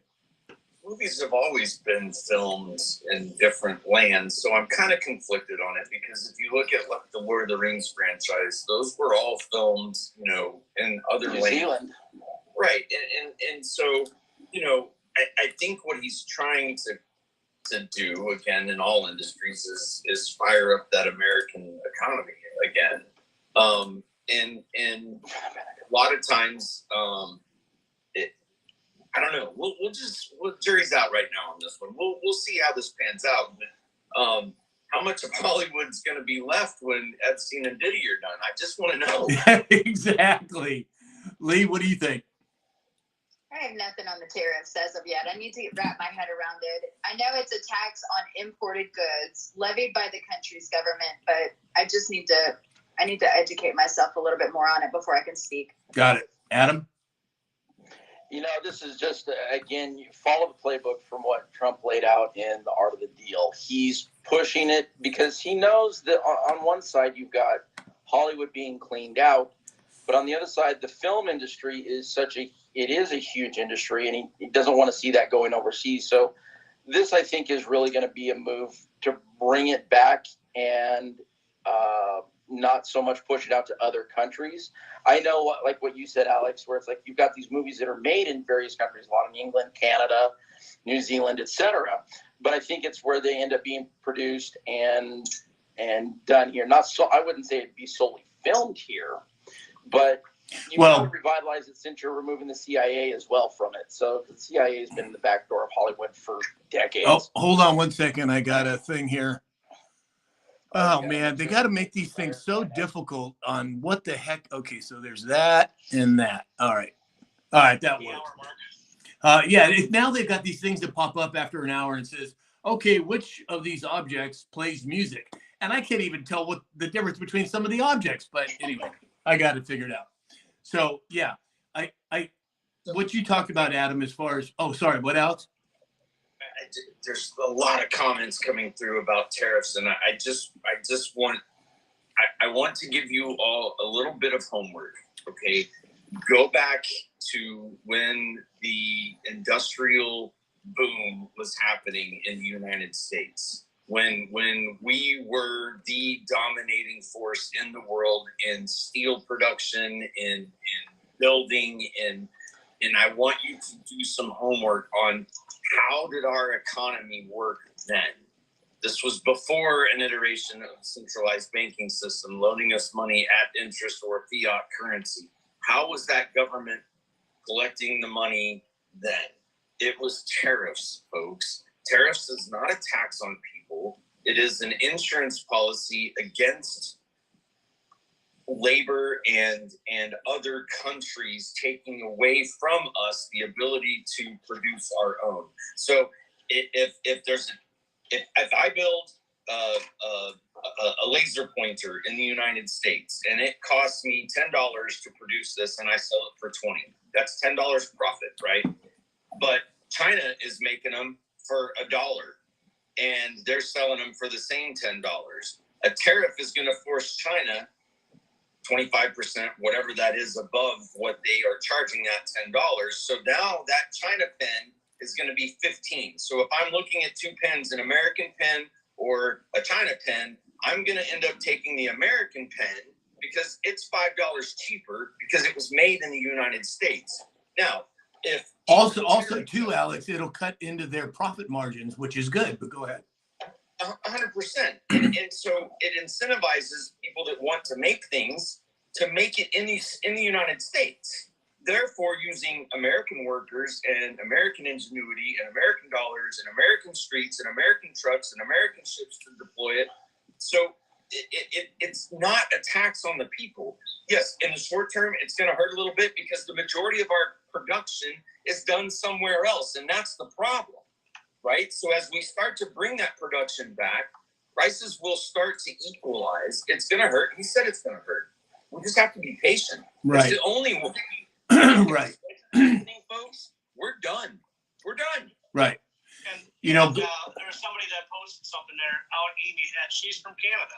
Movies have always been filmed in different lands, so I'm kind of conflicted on it because if you look at like the Lord of the Rings franchise, those were all filmed, in other New lands. Zealand. Right, and so, I think what he's trying to do again in all industries is fire up that American economy again. And a lot of times, I don't know. We'll jury's out right now on this one. We'll see how this pans out. But, how much of Hollywood's going to be left when Epstein and Diddy are done? I just want to know. Exactly. Lee, what do you think? I have nothing on the tariffs as of yet. I need to wrap my head around it. I know it's a tax on imported goods levied by the country's government, but I need to educate myself a little bit more on it before I can speak. Got it. Adam? This is just, again, you follow the playbook from what Trump laid out in the Art of the Deal. He's pushing it because he knows that on one side you've got Hollywood being cleaned out, but on the other side, the film industry is a huge industry, and he doesn't want to see that going overseas. So this, I think, is really going to be a move to bring it back and not so much push it out to other countries. I know, like what you said, Alex, where it's like you've got these movies that are made in various countries, a lot in England, Canada, New Zealand, etc. But I think it's where they end up being produced and done here. I wouldn't say it'd be solely filmed here, but you got to revitalize it since you're removing the CIA as well from it. So the CIA has been in the back door of Hollywood for decades. Oh, hold on one second. I got a thing here. Oh, man, they got to make these things so difficult on what the heck. Okay, so there's that and that. All right, that worked. Now they've got these things that pop up after an hour and says, okay, which of these objects plays music? And I can't even tell what the difference between some of the objects. But anyway, I got it figured out. So, yeah, what you talked about, Adam, as far as, what else? There's a lot of comments coming through about tariffs, and I just want to give you all a little bit of homework. Okay, go back to when the industrial boom was happening in the United States, when we were the dominating force in the world in steel production, in building, and I want you to do some homework on how did our economy work then? This was before an iteration of centralized banking system loaning us money at interest or fiat currency. How was that government collecting the money then? It was tariffs, folks. Tariffs is not a tax on people. It is an insurance policy against labor and other countries taking away from us the ability to produce our own. So if I build a laser pointer in the United States and it costs me $10 to produce this and I sell it for $20, that's $10 profit, right? But China is making them for $1 and they're selling them for the same $10. A tariff is going to force China 25%, whatever that is, above what they are charging at $10. So now that China pen is going to be 15. So if I'm looking at two pens, an American pen or a China pen, I'm going to end up taking the American pen because it's $5 cheaper because it was made in the United States. Now, if also too, Alex, it'll cut into their profit margins, which is good. But go ahead. 100%. And so it incentivizes people that want to make things to make it in the United States. Therefore, using American workers and American ingenuity and American dollars and American streets and American trucks and American ships to deploy it. So it's not a tax on the people. Yes, in the short term, it's going to hurt a little bit because the majority of our production is done somewhere else. And that's the problem. Right? So as we start to bring that production back, prices will start to equalize. It's going to hurt. He said it's going to hurt. We just have to be patient. Right. It's the only way. Right. Folks, we're done. We're done. Right. And there's somebody that posted something there out, Amy, and she's from Canada,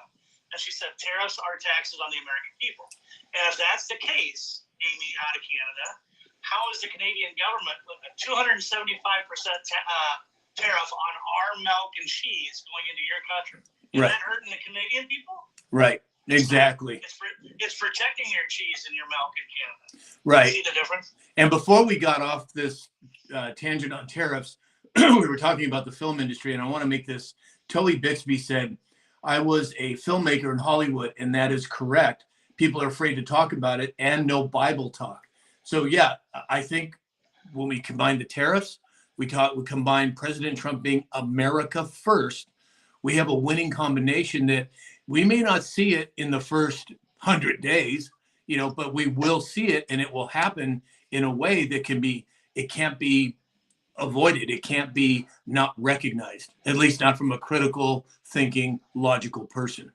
and she said tariffs are taxes on the American people. And if that's the case, Amy, out of Canada, how is the Canadian government with a 275% tariff on our milk and cheese going into your country? Is Right. that hurting the Canadian people? Right. Exactly. It's protecting your cheese and your milk in Canada. Right. See the difference? And before we got off this tangent on tariffs, we were talking about the film industry, and I want to make this. Toby Bixby said, I was a filmmaker in Hollywood, and that is correct. People are afraid to talk about it and no Bible talk. So, yeah, I think when we combine the tariffs, we combine President Trump being America first, we have a winning combination that we may not see it in the first 100 days, but we will see it, and it will happen in a way that it can't be avoided. It can't be not recognized, at least not from a critical thinking, logical person.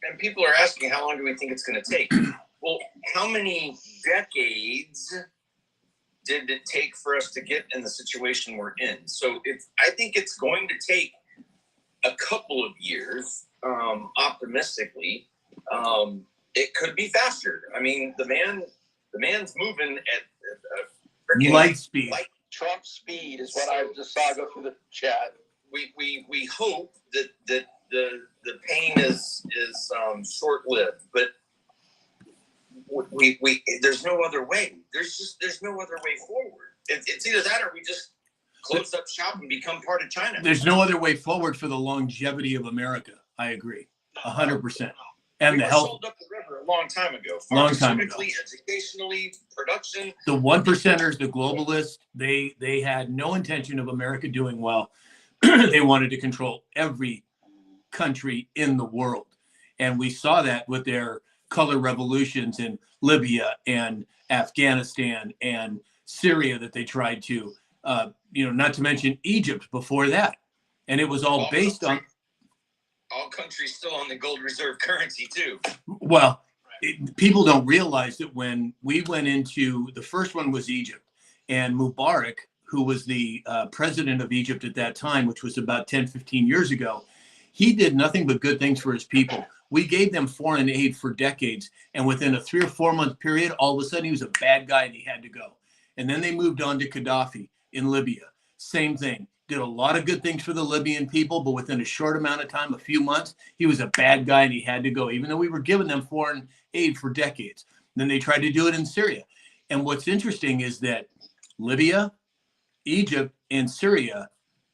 And people are asking, how long do we think it's going to take? Well, how many decades did it take for us to get in the situation we're in? So I think it's going to take a couple of years, optimistically. It could be faster. I mean, the man's moving at Light speed. Trump speed is what I just saw go through the chat. We hope that the pain is short lived, but we there's no other way. There's no other way forward. It's either that or we just close up shop and become part of China. There's no other way forward for the longevity of America. I agree, 100%. And we the were health. sold up the river a long time ago. Long time ago. Pharmaceutically, educationally, production. The one percenters, the globalists, they had no intention of America doing well. They wanted to control every country in the world. And we saw that with their color revolutions in Libya and Afghanistan and Syria that they tried to, not to mention Egypt before that. And it was all based on. All countries still on the gold reserve currency too. Well, people don't realize that when we went into, the first one was Egypt, and Mubarak, who was the president of Egypt at that time, which was about 10, 15 years ago, he did nothing but good things for his people. We gave them foreign aid for decades, and within a 3 or 4 month period, all of a sudden he was a bad guy and he had to go. And then they moved on to Gaddafi in Libya. Same thing. Did a lot of good things for the Libyan people, but within a short amount of time, a few months, he was a bad guy and he had to go, even though we were giving them foreign aid for decades. Then they tried to do it in Syria. And what's interesting is that Libya, Egypt, and Syria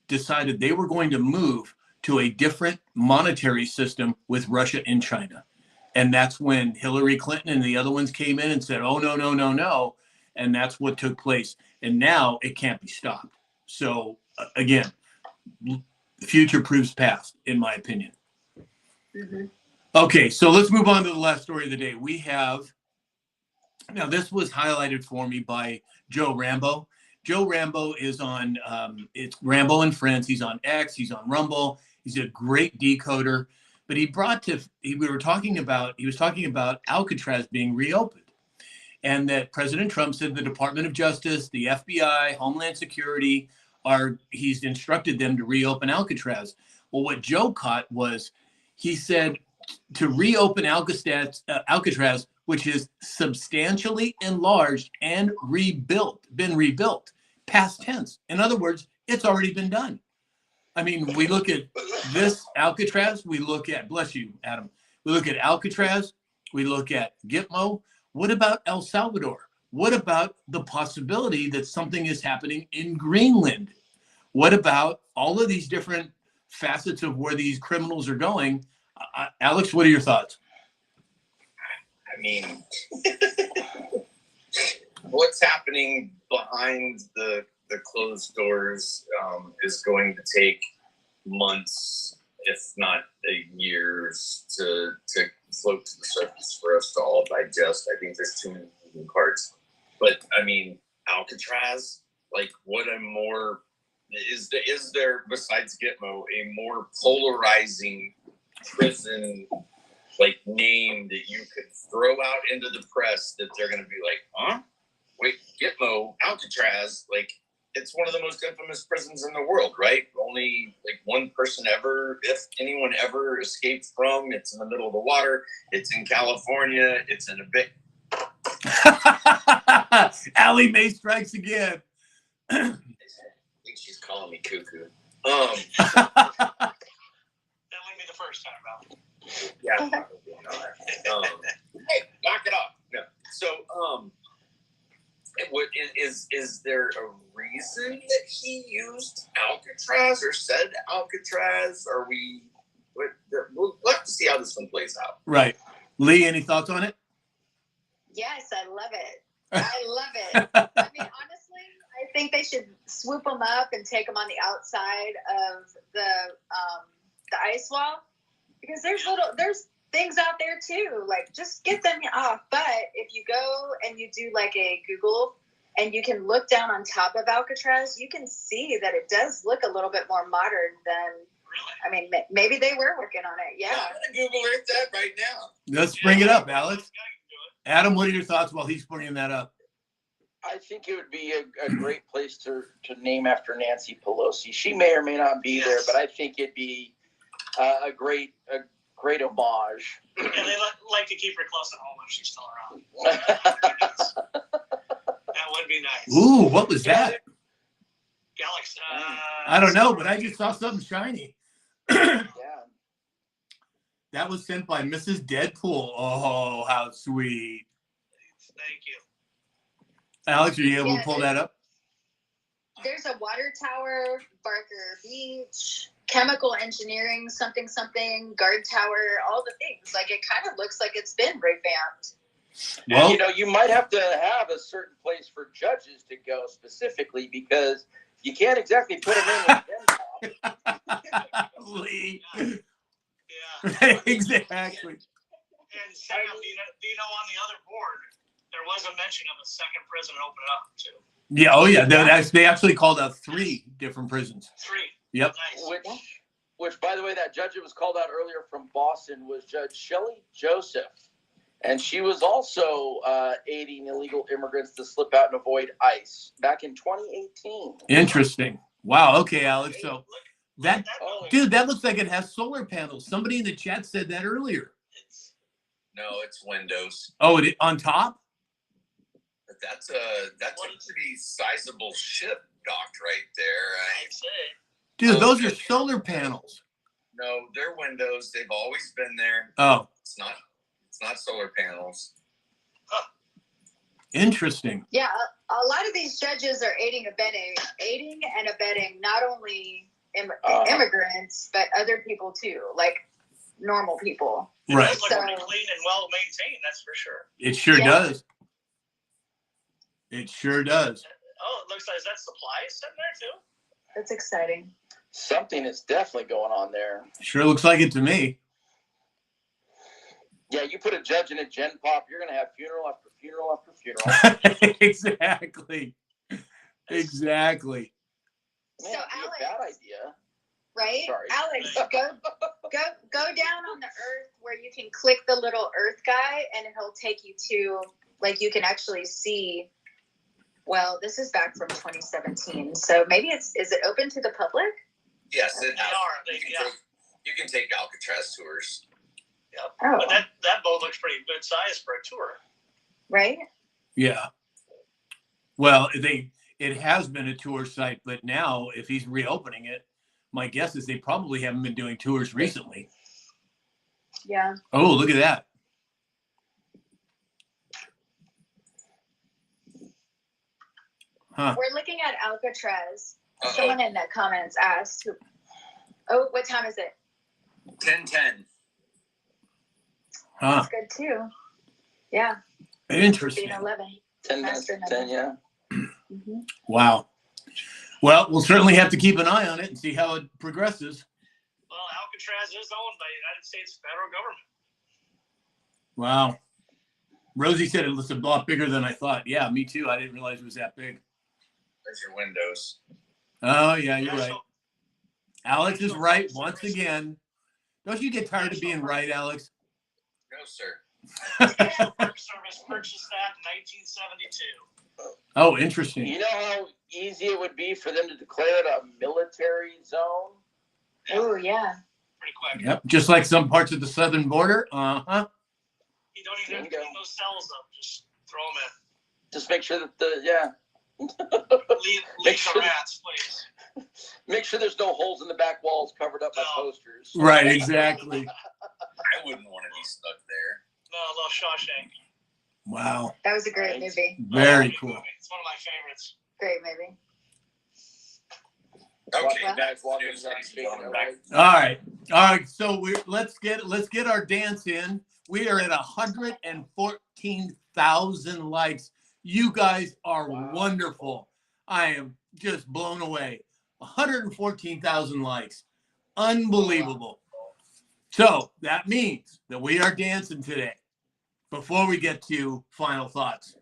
decided they were going to move to a different monetary system with Russia and China. And that's when Hillary Clinton and the other ones came in and said, oh, no, no, no, no. And that's what took place. And now it can't be stopped. So, again, the future proves past, in my opinion. Mm-hmm. Okay, so let's move on to the last story of the day. We have, now this was highlighted for me by Joe Rambo. Joe Rambo is on, it's Rambo and Friends. He's on X, he's on Rumble. He's a great decoder. But he was talking about Alcatraz being reopened. And that President Trump said the Department of Justice, the FBI, Homeland Security, he's instructed them to reopen Alcatraz. Well, what Joe caught was he said to reopen Alcatraz, which is substantially enlarged and been rebuilt, past tense. In other words, it's already been done. I mean, we look at this Alcatraz, we look at, bless you, Adam, we look at Alcatraz, we look at Gitmo. What about El Salvador? What about the possibility that something is happening in Greenland? What about all of these different facets of where these criminals are going? Alex, what are your thoughts? I mean, what's happening behind the closed doors is going to take months, if not years, to float to the surface for us to all digest. I think there's too many moving parts. But I mean, Alcatraz, like, what a more is there besides Gitmo a more polarizing prison like name that you could throw out into the press that they're going to be like, huh? Wait, Gitmo, Alcatraz, like, it's one of the most infamous prisons in the world, right? Only like one person ever, if anyone ever, escaped from. It's in the middle of the water. It's in California. It's in a big. Allie Mae strikes again. I think she's calling me cuckoo. That wouldn't be the first time, Ralph. Yeah. Probably not. Hey, knock it off. No. So, is there a reason that he used Alcatraz or said Alcatraz? Are we? We'll have to see how this one plays out. Right. Lee, any thoughts on it? Yes, I love it. I love it. I mean, honestly, I think they should swoop them up and take them on the outside of the ice wall, because there's things out there too. Like, just get them off. But if you go and you do like a Google and you can look down on top of Alcatraz, you can see that it does look a little bit more modern than. Really? I mean, maybe they were working on it. Yeah. I'm gonna Google Earth that right now. Let's bring it up, Alex. This guy can do it. Adam, what are your thoughts while he's bringing that up? I think it would be a great place to name after Nancy Pelosi. She may or may not be there, but I think it'd be a great homage. And they like to keep her close at home if she's still around. That would be nice. Ooh, what was that? Galaxy. I don't know, but I just saw something shiny. Yeah. That was sent by Mrs. Deadpool. Oh, how sweet. Thank you. Alex, are you able to pull that up? There's a water tower, Barker Beach, chemical engineering, something, guard tower, all the things. Like, it kind of looks like it's been revamped. Well, And, you might have to have a certain place for judges to go specifically, because you can't exactly put them in with Lee. Yeah. Exactly. And Sam, do you know on the other board, there was a mention of a second prison opening up too. Yeah. Oh, yeah. They actually called out 3 different prisons. 3. Yep. Nice. which, by the way, that judge that was called out earlier from Boston was Judge Shelley Joseph. And she was also aiding illegal immigrants to slip out and avoid ICE back in 2018. Interesting. Wow. Okay, Alex. So that, Oh, dude, that looks like it has solar panels. Somebody in the chat said that earlier. No, it's Windows. Oh, on top? But that's a pretty sizable ship docked right there. I'd say. Dude, Oh, those are okay. solar panels. No, they're Windows. They've always been there. Oh, It's not solar panels. interesting. Yeah, a lot of these judges are aiding and abetting not only immigrants, but other people too, like normal people. It Right. does look pretty clean and well maintained, that's for sure. It sure Yeah. does. It sure does. Oh, it looks like, is that supplies sitting there too? That's exciting. something is definitely going on there. Sure looks like it to me. Yeah, you put a judge in a Gen Pop, you're going to have funeral after funeral after funeral. Exactly. Exactly. So, Man, it'd be Alex, a bad idea. right? Sorry. Alex, go down on the Earth where you can click the little Earth guy, and he'll take you to, like, you can actually see. Well, this is back from 2017, so maybe is it open to the public? Yes, it They has. are. You can take Alcatraz tours. Oh, But that boat looks pretty good size for a tour. right. Yeah. Well, it has been a tour site, but now if he's reopening it, my guess is they probably haven't been doing tours recently. Yeah. Oh, look at that. Huh. We're looking at Alcatraz. Uh-oh. Someone in the comments asked, "Oh, what time is it?" 10:10. Huh. That's good too. Yeah, Interesting. being 11. 10 minutes to 10, yeah. Mm-hmm. Wow. Well, we'll certainly have to keep an eye on it and see how it progresses. Well, Alcatraz is owned by the United States federal government. Wow. Rosie said it was a lot bigger than I thought. Yeah, me too. I didn't realize it was that big. There's your windows. Oh, yeah, you're right. National- Alex is right once again. Don't you get tired of being right, Alex? No, sir. National Park Service purchased that in 1972. Oh, interesting. You know how easy it would be for them to declare it a military zone? Oh, yeah. Pretty quick. Yep, just like some parts of the southern border. Uh-huh. You don't even have to clean those cells up. Just throw them Just make sure that Leave Make the sure- rats, please. make sure there's no holes in the back walls covered up by No. posters. Right, exactly. I wouldn't want to be stuck there. No, a little Shawshank. Wow. That was a great Right. movie. Very Good cool. movie. It's one of my favorites. Great movie. Okay, Well, back to the walking news, around ladies and speaking, gentlemen. right? All right. All right. So let's get our dance in. We are at 114,000 likes. You guys are Wow. wonderful. I am just blown away. 114,000 likes. Unbelievable. So that means that we are dancing today before we get to final thoughts.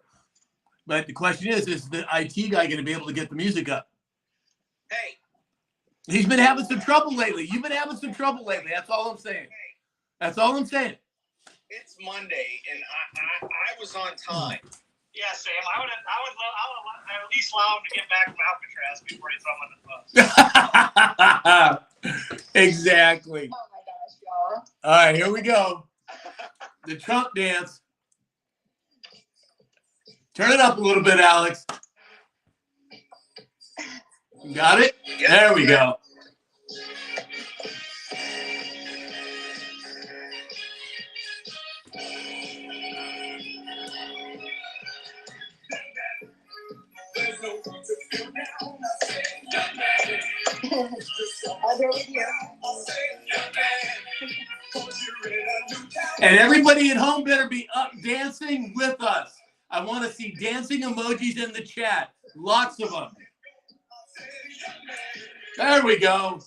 But the question is the IT guy going to be able to get the music up? Hey, He's been having some trouble lately. You've been having some trouble lately. That's all I'm saying. That's all I'm saying. it's Monday, and I was on time. Yeah, Sam. I would at least allow him to get back from Alcatraz before he throw him in the bus. Exactly. Oh my gosh, y'all. All right, here we go. The Trump dance. Turn it up a little bit, Alex. Got it? There we go. I'll go with you. And everybody at home better be up dancing with us. I want to see dancing emojis in the chat. Lots of them. There we go.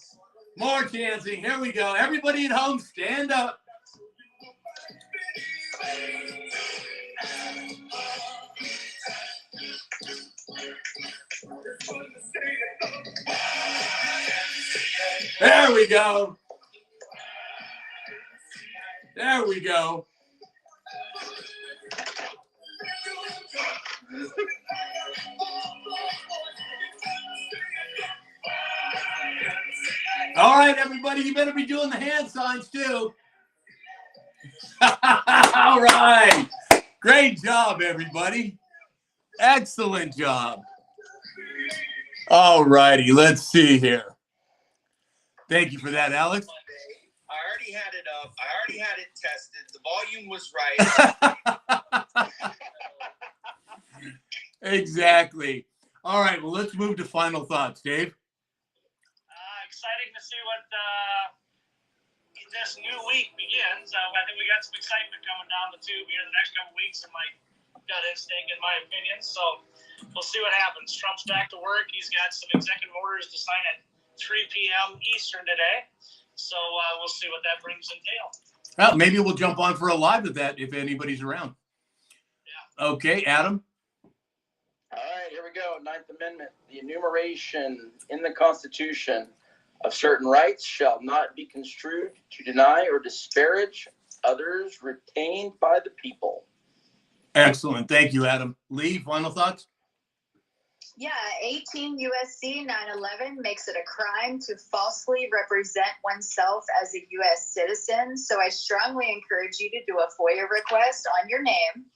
More dancing. Here we go. Everybody at home, stand up. There we go. There we go. All right, everybody, you better be doing the hand signs too. All right. Great job, everybody. Excellent job. All righty, let's see here. Thank you for that, Alex. I already had it up. I already had it tested. The volume was right. Exactly. All right, well, let's move to final thoughts, Dave. Exciting to see what this new week begins. I think we got some excitement coming down the tube here in the next couple weeks, in my gut instinct, in my opinion. So we'll see what happens. Trump's back to work. He's got some executive orders to sign at 3 p.m. Eastern today. So we'll see what that brings entail. Well, maybe we'll jump on for a live at that if anybody's around. Yeah. Okay, Adam. All right, here we go. Ninth Amendment. The enumeration in the Constitution of certain rights shall not be construed to deny or disparage others retained by the people. Excellent. Thank you, Adam. Lee, final thoughts? Yeah, 18 USC 911 makes it a crime to falsely represent oneself as a U.S. citizen. So I strongly encourage you to do a FOIA request on your name.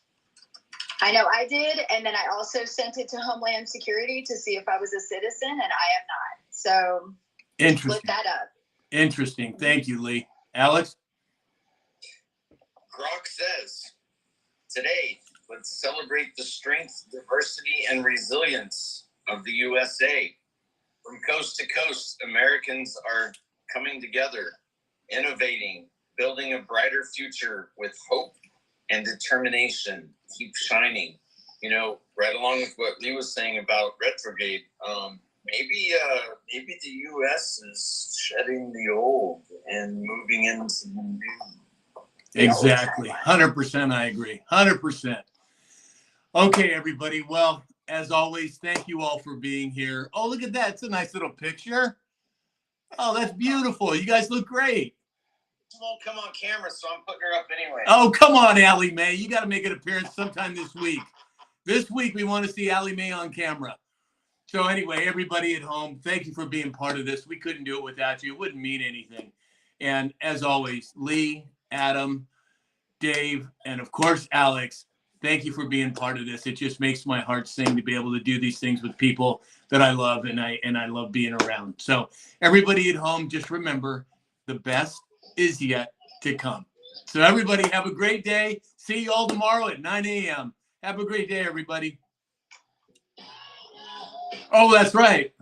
I know I did, and then I also sent it to Homeland Security to see if I was a citizen, and I am not. So look Interesting. that up. Interesting. Thank you, Lee. Alex? Grok says, today, let's celebrate the strength, diversity, and resilience of the USA. From coast to coast, Americans are coming together, innovating, building a brighter future with hope and determination. Keep shining. You know, right along with what Lee was saying about retrograde, maybe the U.S. is shedding the old and moving into the new. Exactly. 100% I agree. 100%. Okay, everybody. Well, as always, thank you all for being here. Oh, look at that. It's a nice little picture. Oh, that's beautiful. You guys look great. She won't come on camera, so I'm putting her up anyway. Oh, come on, Allie Mae. You got to make an appearance sometime this week. This week, we want to see Allie Mae on camera. So anyway, everybody at home, thank you for being part of this. We couldn't do it without you. It wouldn't mean anything. And as always, Lee, Adam, Dave, and of course, Alex, Thank you for being part of this. It just makes my heart sing to be able to do these things with people that I love and I love being around. So everybody at home, just remember the best is yet to come. So everybody have a great day. See you all tomorrow at 9 a.m. Have a great day, everybody. Oh, that's right.